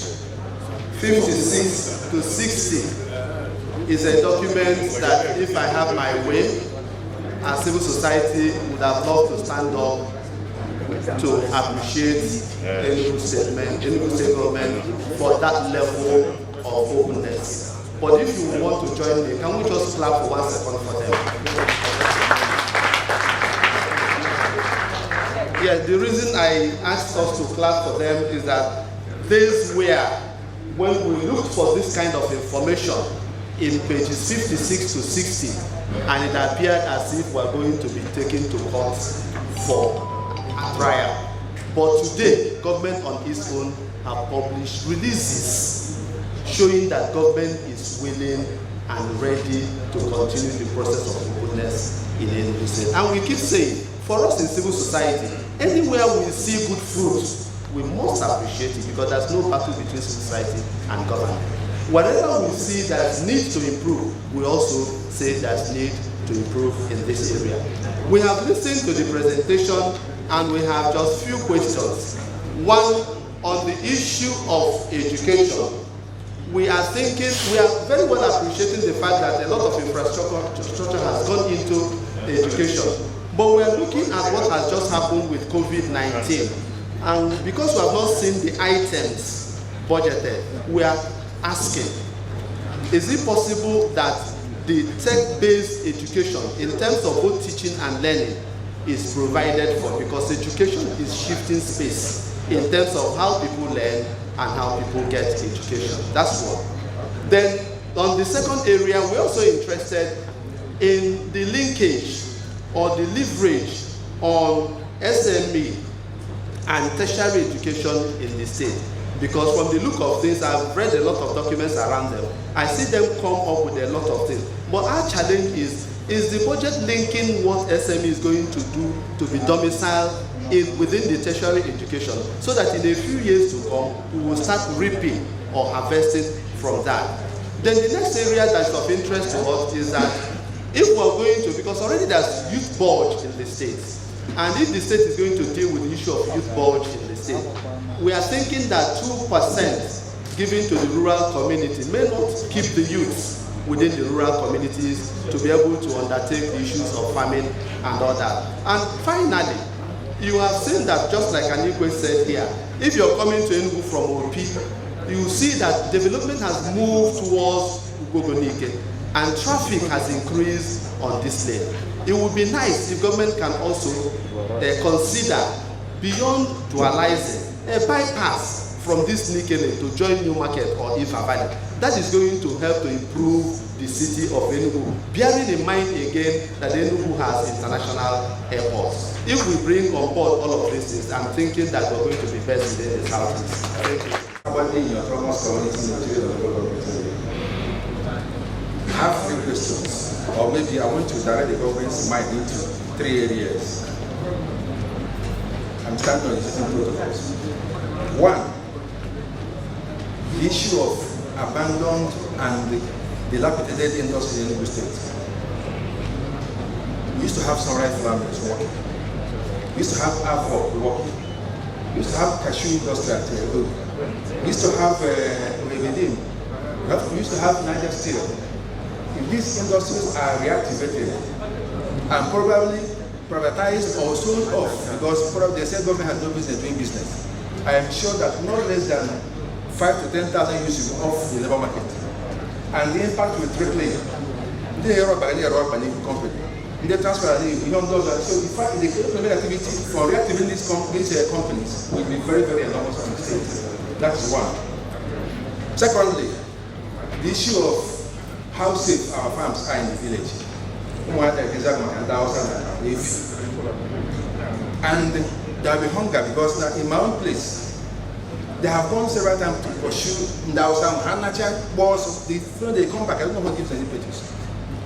56 to 60 is a document that if I have my way, as civil society would have loved to stand up to appreciate Enugu State Government for that level of openness. But if you want to join me, can we just clap for 1 second for them? Yeah, the reason I asked us to clap for them is that these were, when we looked for this kind of information in pages 56 to 60, and it appeared as if we're going to be taken to court for a trial. But today, government on its own have published releases showing that government is willing and ready to continue the process of openness in Enugu State. And we keep saying, for us in civil society, anywhere we see good fruit, we must appreciate it, because there's no battle between society and government. Whatever we see that needs to improve, we also say there's need to improve in this area. We have listened to the presentation and we have just few questions. One, on the issue of education. We are very well appreciating the fact that a lot of infrastructure has gone into education. But we are looking at what has just happened with COVID-19. And because we have not seen the items budgeted, we are asking, is it possible that the tech-based education in terms of both teaching and learning is provided for? Because education is shifting space in terms of how people learn and how people get education. That's one. Then on the second area, we're also interested in the linkage or the leverage on SME and tertiary education in the state. Because from the look of things, I've read a lot of documents around them. I see them come up with a lot of things. But our challenge is the budget linking what SME is going to do to be domiciled within the tertiary education, so that in a few years to come, we will start reaping or harvesting from that. Then the next area that's of interest to us is that if we're going to, because already there's youth bulge in the state, and if the state is going to deal with the issue of youth bulge in the state, we are thinking that 2% given to the rural community may not keep the youth within the rural communities to be able to undertake the issues of farming and all that. And finally, you have seen that, just like Anigwe said here, if you're coming to Enugu from OP, you see that development has moved towards Ugogonike and traffic has increased on this lane. It would be nice if government can also consider, beyond dualizing, a bypass from this Nike lane to join New Market or Ifa Valley. That is going to help to improve the city of Enugu, bearing in mind again that Enugu has international airports. If we bring on board all of these things, I'm thinking that we're going to be best within the southeast. Thank you. I have 3 questions, or maybe I want to direct the government's mind into 3 areas. I'm starting on existing protocols. 1, the issue of abandoned and dilapidated industry in Enugu State. We used to have sunrise farmers working. We used to have Avon working. We used to have cashew industry at Enugu. We used to have Revedim. We used to have Niger Steel. If these industries are reactivated and probably privatized or sold off, because probably they said government has no business doing business, I am sure that not less than 5 to 10,000 youths will be off the labor market. And the impact will triple. They are a company. They transfer beyond those. So in fact, the economic activity for reactivating these companies will be very, very enormous on the state. That's one. Secondly, the issue of how safe our farms are in the village. And there will be hunger, because now in my own place, they have gone several times to pursue they come back. I don't know what gives any pictures.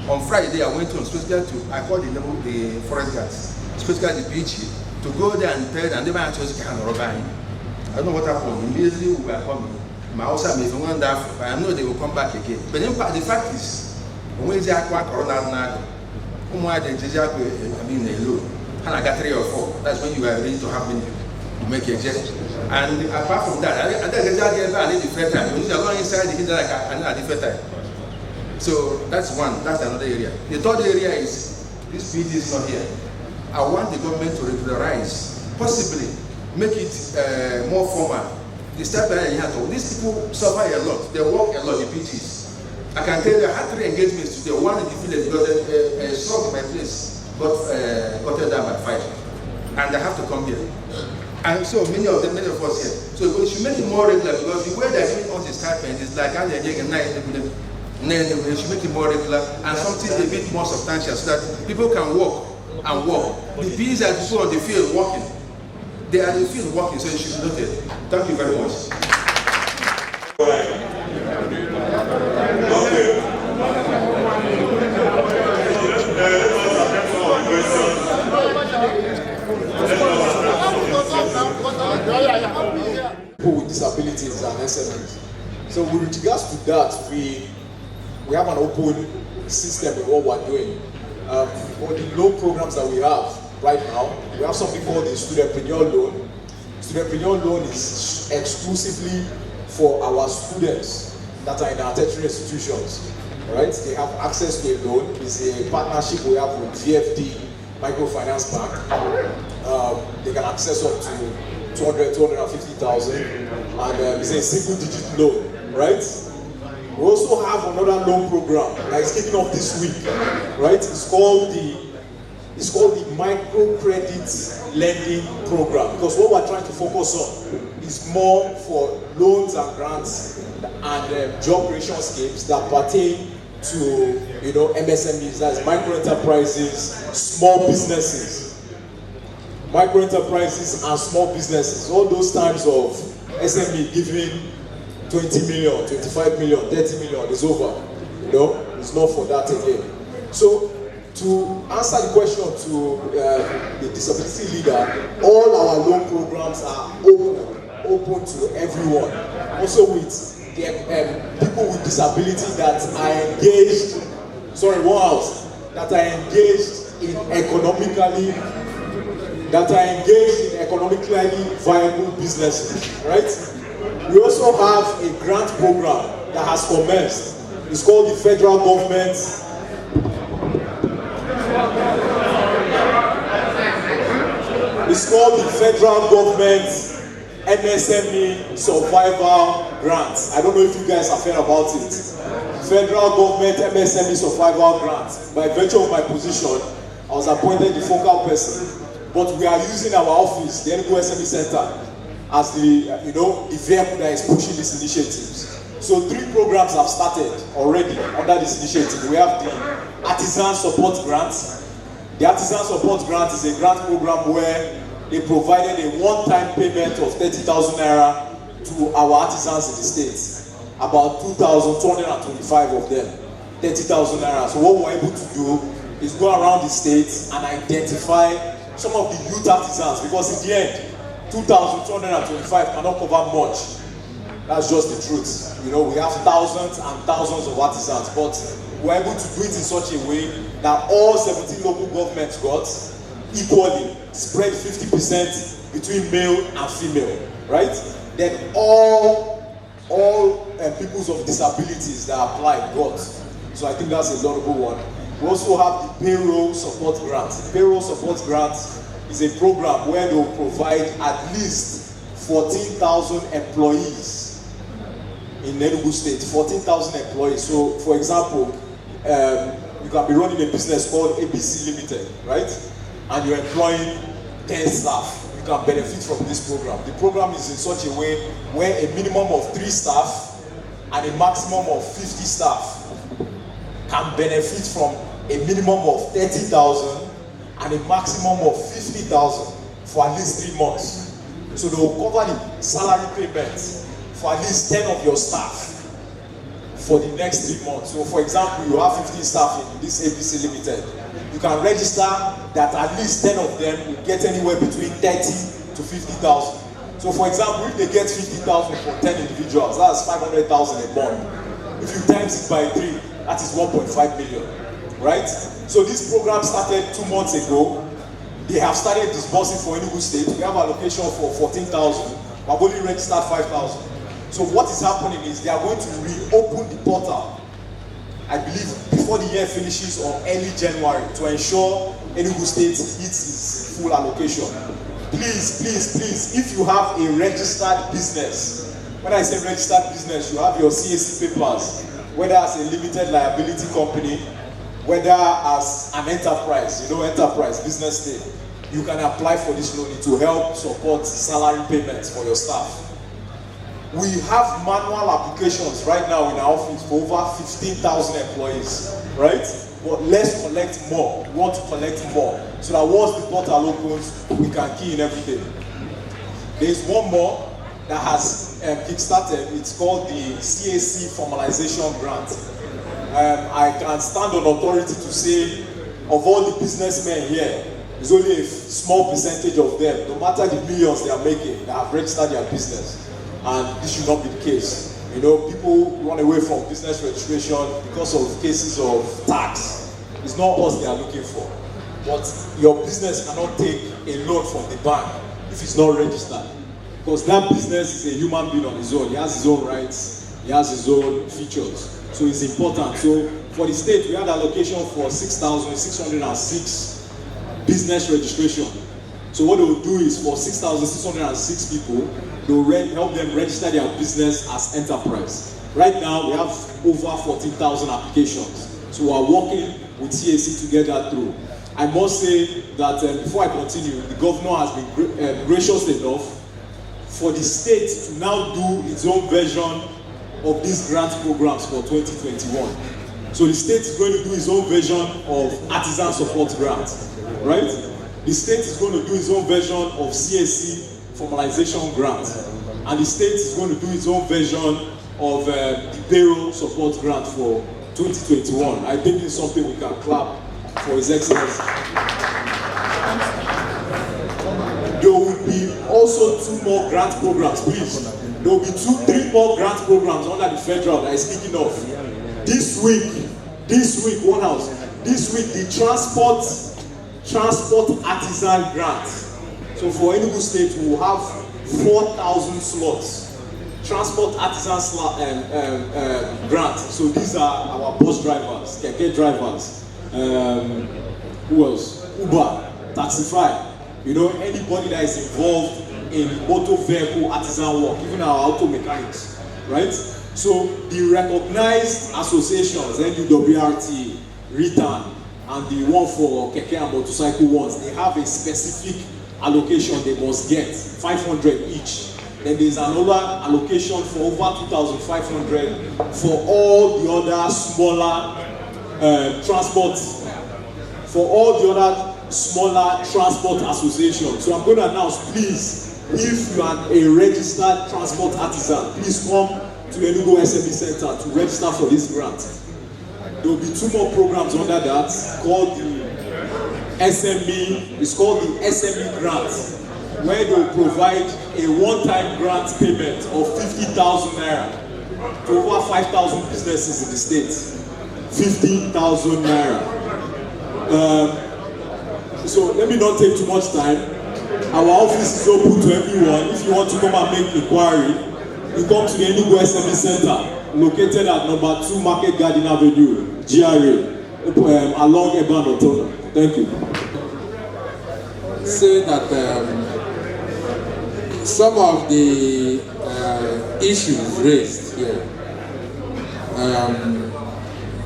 On Friday, I went to I called the forest guards, especially the PG, to go there and tell them, I don't know what happened. Immediately we were coming. My house may be wonderful, but I know they will come back again. But the fact is, when they are corona, I got 3 or 4. That's when you are ready to have me to make a gesture. And apart from that, I need different time. When you are going inside, you need different time. So that's one. That's another area. The third area is this PD is not here. I want the government to regularize, possibly make it more formal. The step these people suffer a lot. They work a lot, the PGs. I can tell you I had 3 engagements today. One in the village because a shop in my place got down by 5. And I have to come here. And so many of us here. So we should make it more regular because the way they're giving us the stipend is like how they're getting 9. We should make it more regular and something a bit more substantial so that people can walk and walk. The bees are people on the field walking. They are in the field walking, so it should be noted. Thank you very much. People with disabilities and SMEs. So with regards to that, we have an open system in what we're doing. For the loan programs that we have right now, we have something called the Studentpreneur Loan. Studentpreneur Loan is exclusively for our students that are in our tertiary institutions. Right? They have access to a loan. It's a partnership we have with VFD Microfinance Bank. They can access up to 250,000, and it's a single-digit loan, right? We also have another loan program that is kicking off this week, right? It's called the Microcredit Lending Program, because what we're trying to focus on is more for loans and grants and job creation schemes that pertain to MSMEs, that's micro enterprises, small businesses. Micro enterprises and small businesses, all those times of SME giving 20 million, 25 million, 30 million is over. It's not for that again. So to answer the question to the disability leader, all our loan programs are open to everyone. Also with the people with disability that are engaged, that are engaged in economically viable businesses, right? We also have a grant program that has commenced. It's called the federal government MSME Survival Grant. I don't know if you guys have heard about it. Federal government MSME Survival Grant. By virtue of my position, I was appointed the focal person. But we are using our office, the Enugu SME Center, as the vehicle that is pushing these initiatives. So 3 programs have started already under this initiative. We have the Artisan Support Grant. The Artisan Support Grant is a grant program where they provided a one-time payment of 30,000 naira to our artisans in the state. About 2,225 of them, 30,000 naira. So what we're able to do is go around the state and identify some of the youth artisans, because in the end, 2,225 cannot cover much. That's just the truth. We have thousands and thousands of artisans, but we're able to do it in such a way that all 17 local governments got equally spread 50% between male and female, right? Then all peoples of disabilities that applied got. So I think that's a laudable one. We also have the Payroll Support Grant. The Payroll Support Grant is a program where they will provide at least 14,000 employees in Enugu State. 14,000 employees. So, for example, you can be running a business called ABC Limited, right? And you're employing 10 staff. You can benefit from this program. The program is in such a way where a minimum of 3 staff and a maximum of 50 staff can benefit from a minimum of 30,000 and a maximum of 50,000 for at least 3 months. So they will cover the salary payments for at least 10 of your staff for the next 3 months. So for example, you have 15 staff in this ABC Limited. You can register that at least 10 of them will get anywhere between 30 to 50,000. So for example, if they get 50,000 for 10 individuals, that's 500,000 a month. If you times it by 3, that is 1.5 million, right? So this program started 2 months ago. They have started disbursing for Enugu State. We have allocation for 14,000. We've only registered 5,000. So what is happening is they are going to reopen the portal, I believe, before the year finishes or early January to ensure Enugu State hits its full allocation. Please, please, please, if you have a registered business, when I say registered business, you have your CAC papers, whether as a limited liability company, whether as an enterprise, enterprise, business thing, you can apply for this loan to help support salary payments for your staff. We have manual applications right now in our office for over 15,000 employees, right? But let's collect more. We want to collect more so that once the portal opens, we can key in everything. There's one more that has kickstarted. It's called the CAC Formalization Grant. I can stand on authority to say, of all the businessmen here, there's only a small percentage of them, no matter the millions they are making, that have registered their business. And this should not be the case. People run away from business registration because of cases of tax. It's not us they are looking for. But your business cannot take a loan from the bank if it's not registered. Because that business is a human being on his own. He has his own rights, he has his own features. So it's important. So for the state, we had allocation for 6,606 business registration. So what they will do is for 6,606 people, they will help them register their business as enterprise. Right now, we have over 14,000 applications. So we are working with CAC to get that through. I must say that before I continue, the governor has been gracious enough for the state to now do its own version of these grant programs for 2021. So the state is going to do its own version of artisan support grants, right? The state is going to do its own version of CAC formalization grant, and the state is going to do its own version of the payroll support grant for 2021. I think it's something we can clap for His Excellency. There will be also 2 more grant programs, please. There will be 3 more grant programs under the federal that is kicking off. This week, one house. This week, the transport artisan grant. So for Enugu State, we will have 4,000 slots. Transport artisan grant. So these are our bus drivers, keke drivers. Who else? Uber, Taxify. Anybody that is involved in motor vehicle artisan work, even our auto mechanics, right? So the recognized associations, NUWRT, RETAN, and the one for keke and motorcycle ones, they have a specific allocation they must get, 500 each. Then there's another allocation for over 2,500 for all the other smaller transport associations. So I'm going to announce, please, if you are a registered transport artisan, please come to Enugu SME Center to register for this grant. There will be 2 more programs under that called the SME. It's called the SME grant, where they will provide a one-time grant payment of 50,000 naira to over 5,000 businesses in the state. 50,000 naira. So let me not take too much time. Our office is open to everyone. If you want to come and make inquiry, you come to the Enugu SME Center, located at number 2 Market Garden Avenue, GRA, along Eban Otona. Thank you. Say that some of the issues raised here,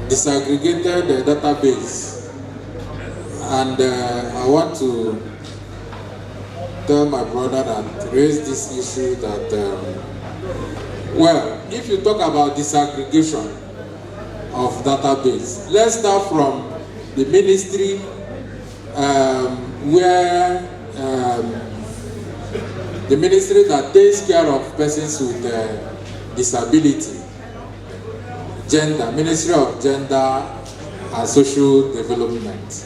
disaggregated the database, and I want to tell my brother that raised this issue that well, if you talk about disaggregation of database, let's start from the ministry where the ministry that takes care of persons with disability, Ministry of Gender and Social Development.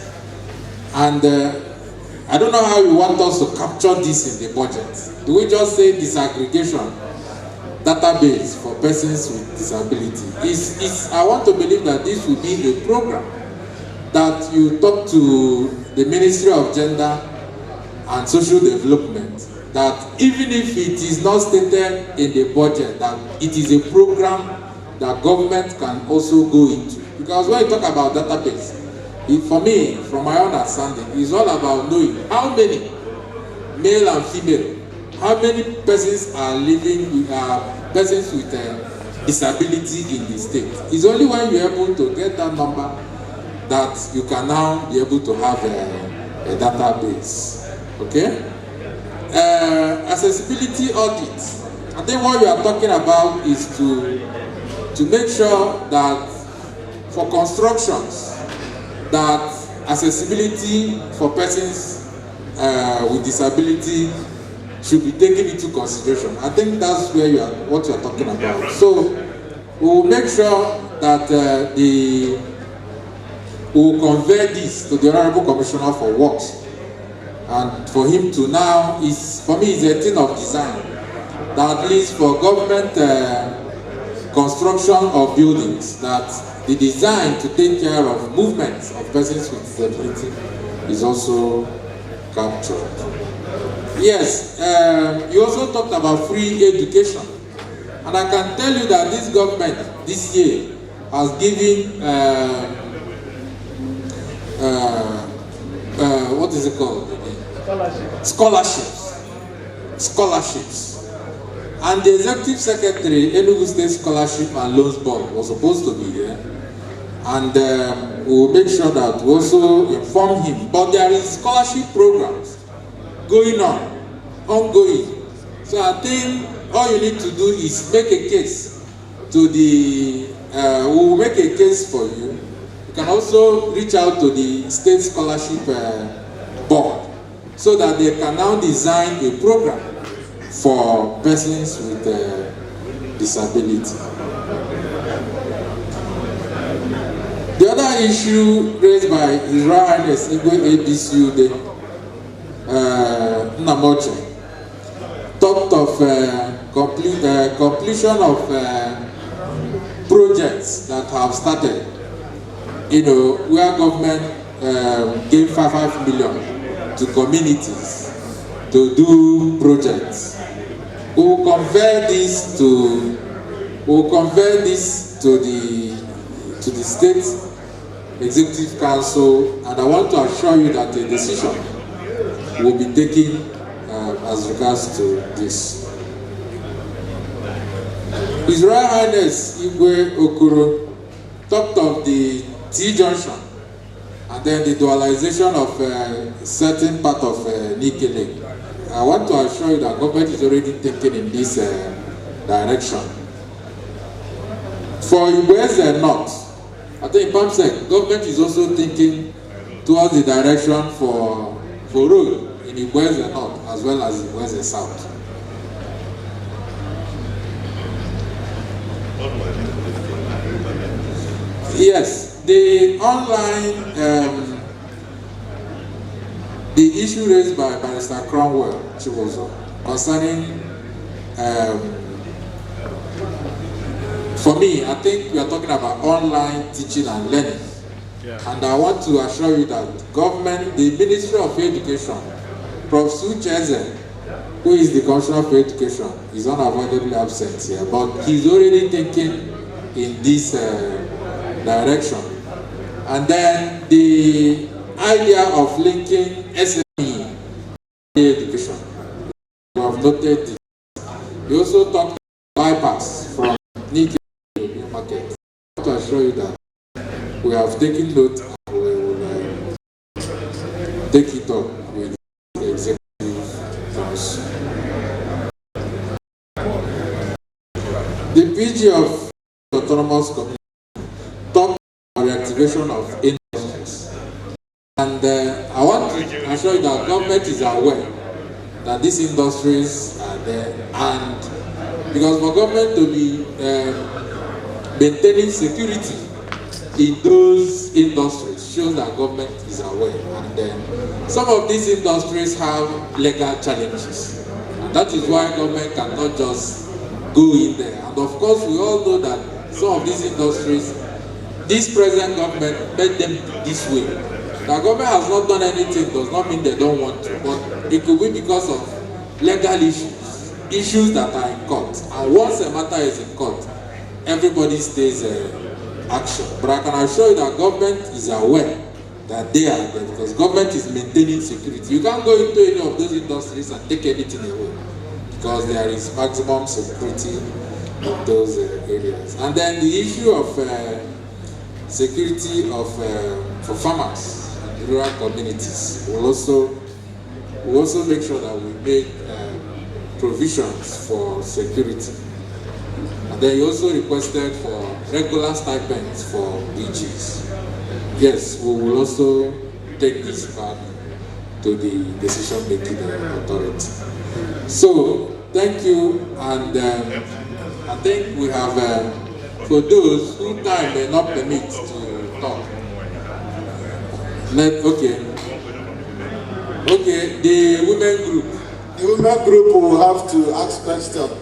And I don't know how you want us to capture this in the budget. Do we just say disaggregation database for persons with disability? I want to believe that this will be a program that you talk to the Ministry of Gender and Social Development, that even if it is not stated in the budget, that it is a program that government can also go into. Because when you talk about database, for me, from my understanding, it's all about knowing how many, male and female, how many persons are living with persons with disability in the state. It's only when you're able to get that number that you can now be able to have a database. Okay? Accessibility audit. I think what you are talking about is to make sure that for constructions that accessibility for persons with disability should be taken into consideration. I think that's where what you are talking about. So we will make sure that we will convey this to the Honorable Commissioner for Works, and for him to now for me, it's a thing of design. That at least for government construction of buildings, that the design to take care of movements of persons with disability is also captured. Yes, you also talked about free education, and I can tell you that this government this year has given what is it called? Scholarships. And the executive secretary, Enugu State Scholarship and Loans Board, was supposed to be here, and we will make sure that we also inform him. But there is scholarship programs going ongoing. So I think all you need to do is make a case to the. We will make a case for you. You can also reach out to the State Scholarship Board, so that they can now design a program for persons with disability. The other issue raised by His Royal Highness Igwe ABCUD Nnamoche talked of completion of projects that have started, where government gave 5 million to communities to do projects. We will convey this to the State Executive Council, and I want to assure you that a decision will be taken as regards to this. His Royal Highness Igwe Okoro talked of the T-junction and then the dualization of a certain part of Nike Lake. I want to assure you that government is already thinking in this direction. For Igweze North, I think PAMSEC, government is also thinking towards the direction for road in Igweze North as well as Igweze South. Yes, the online, the issue raised by Barrister Cromwell Chibozo concerning, for me, I think we are talking about online teaching and learning. Yeah. And I want to assure you that government, the Ministry of Education, Prof. Sucheze, who is the Commissioner for Education, is unavoidably absent here, but he's already thinking in this direction. And then the idea of linking SME education, we have noted this. We also talked about bypass from Nike market. I want to assure you that we have taken note and we will take it up with the executive council. The PG of autonomous community talked about reactivation of industries. And I want to assure you that government is aware that these industries are there, and because for government to be maintaining security in those industries shows that government is aware, and some of these industries have legal challenges, and that is why government cannot just go in there. And of course we all know that some of these industries, this present government made them this way. The government has not done anything does not mean they don't want to, but it could be because of legal issues that are in court. And once a matter is in court, everybody stays action. But I can assure you that government is aware that they are there because government is maintaining security. You can't go into any of those industries and take anything away because there is maximum security those areas. And then the issue of security of for farmers in rural communities will also make sure that we make provisions for security. And then he also requested for regular stipends for DGs. Yes, we will also take this back to the decision-making authority. So, thank you, and I think we have, for those who time may not permit to talk. Okay, the women group. The women group will have to ask questions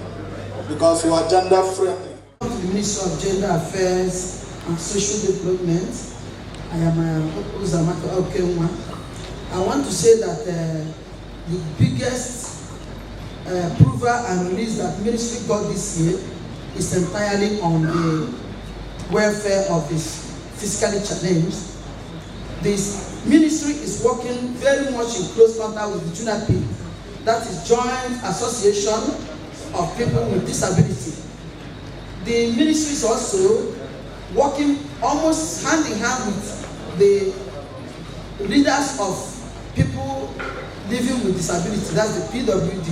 because we are gender friendly. The Minister of Gender Affairs and Social Development. I am Uzamaka Okenwa. I want to say that the biggest approval and release that ministry got this year is entirely on the welfare of this physically challenged. This ministry is working very much in close contact with the JUNAP, that is Joint Association of People with Disability. The ministry is also working almost hand in hand with the leaders of people living with disability, that's the PWD.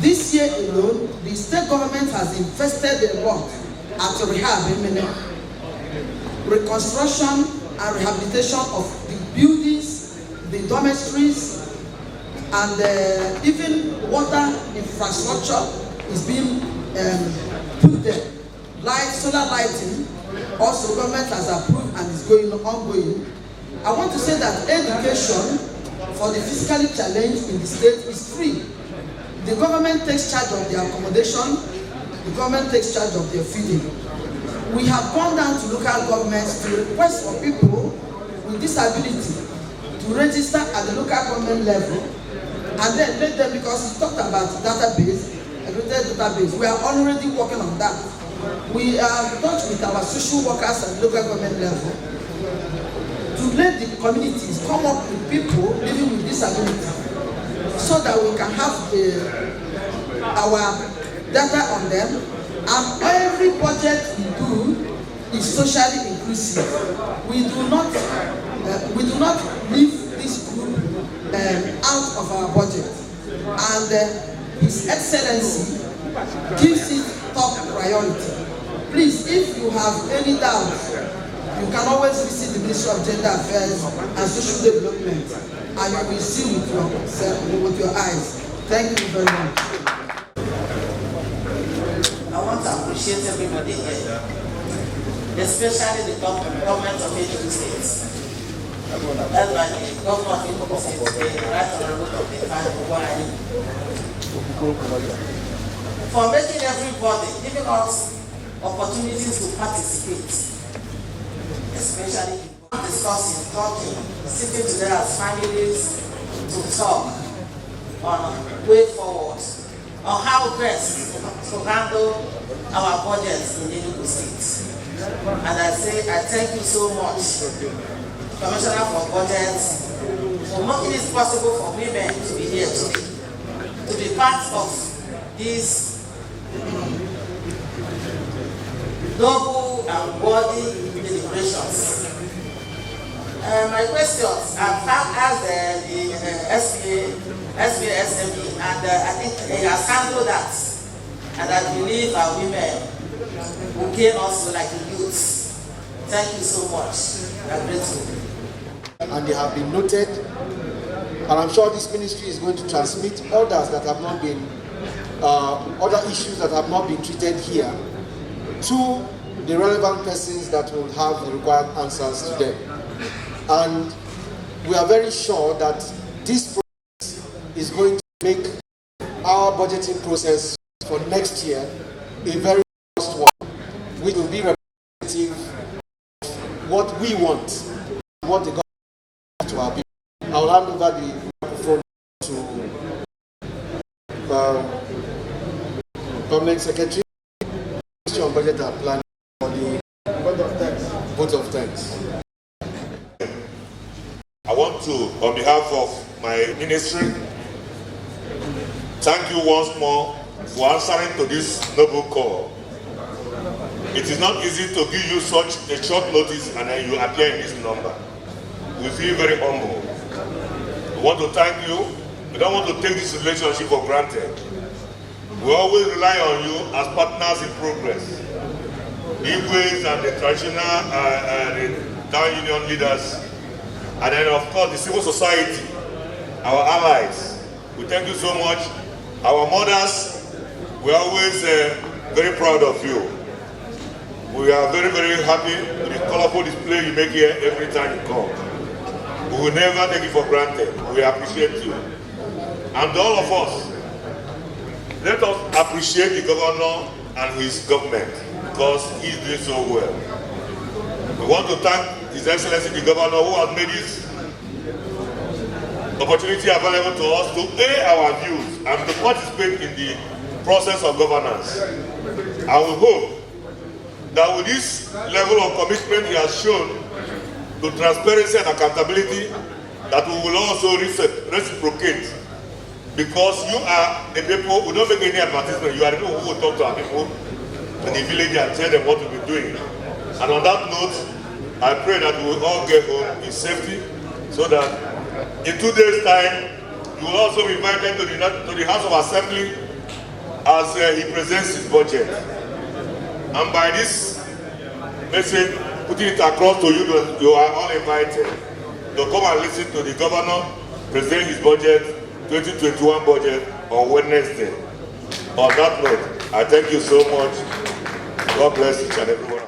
This year alone, the state government has invested a lot at rehab, reconstruction and rehabilitation of the buildings, the dormitories, and even water infrastructure is being put there. Solar lighting, also government has approved and is ongoing. I want to say that education for the physically challenged in the state is free. The government takes charge of their accommodation, the government takes charge of their feeding. We have gone down to local governments to request for people with disability to register at the local government level, and then let them, because we talked about database, accredited database, we are already working on that. We are in touch with our social workers at the local government level to let the communities come up with people living with disability so that we can have our data on them, and every budget we do is socially inclusive. We do not leave this group out of our budget, and His Excellency gives it top priority. Please, if you have any doubts, you can always visit the Ministry of Gender Affairs and Social Development, and you will see with your eyes. Thank you very much. I want to appreciate everybody here, especially the government of Enugu State. That's why the governor of Enugu State, the right honorable of the for making everybody, giving us opportunities to participate, especially discussing, talking, sitting together as families to talk on way forward, on how best to handle our budgets in Enugu State. And I thank you so much, Commissioner for Budgets, for making it possible for women to be here today, to be part of these noble and worthy deliberations. My questions, I've asked the SBA, and I think they have handled that. And I believe our women who came also like the youths. Thank you so much. I'm grateful. And they have been noted, and I'm sure this ministry is going to transmit others that have not been, other issues that have not been treated here to the relevant persons that will have the required answers to them. And we are very sure that this process is going to make our budgeting process for next year a very robust one, which will be representative of what we want, what the government wants to our people. I will hand over the microphone to Permanent Secretary, Ministry of Budget and Planning for the vote of thanks. I want to, on behalf of my ministry, thank you once more for answering to this noble call. It is not easy to give you such a short notice and then you appear in this number. We feel very humble. We want to thank you. We don't want to take this relationship for granted. We always rely on you as partners in progress. The Igwes and the traditional the town union leaders, and then of course the civil society, our allies. We thank you so much. Our mothers, we are always very proud of you. We are very, very happy with the colorful display you make here every time you come. We will never take it for granted. We appreciate you. And all of us, let us appreciate the governor and his government because he's doing so well. We want to thank His Excellency the Governor who has made this opportunity available to us to air our views and to participate in the process of governance. And we hope that with this level of commitment he has shown to transparency and accountability, that we will also reciprocate. Because you are a people who don't make any advertisement, you are the people who will talk to our people in the village and tell them what to be doing. And on that note, I pray that we will all get home in safety so that in 2 days' time, you will also be invited to the House of Assembly as he presents his budget. And by this message, putting it across to you, you are all invited to come and listen to the governor present his budget, 2021 budget, on Wednesday. On that note, I thank you so much. God bless each and everyone.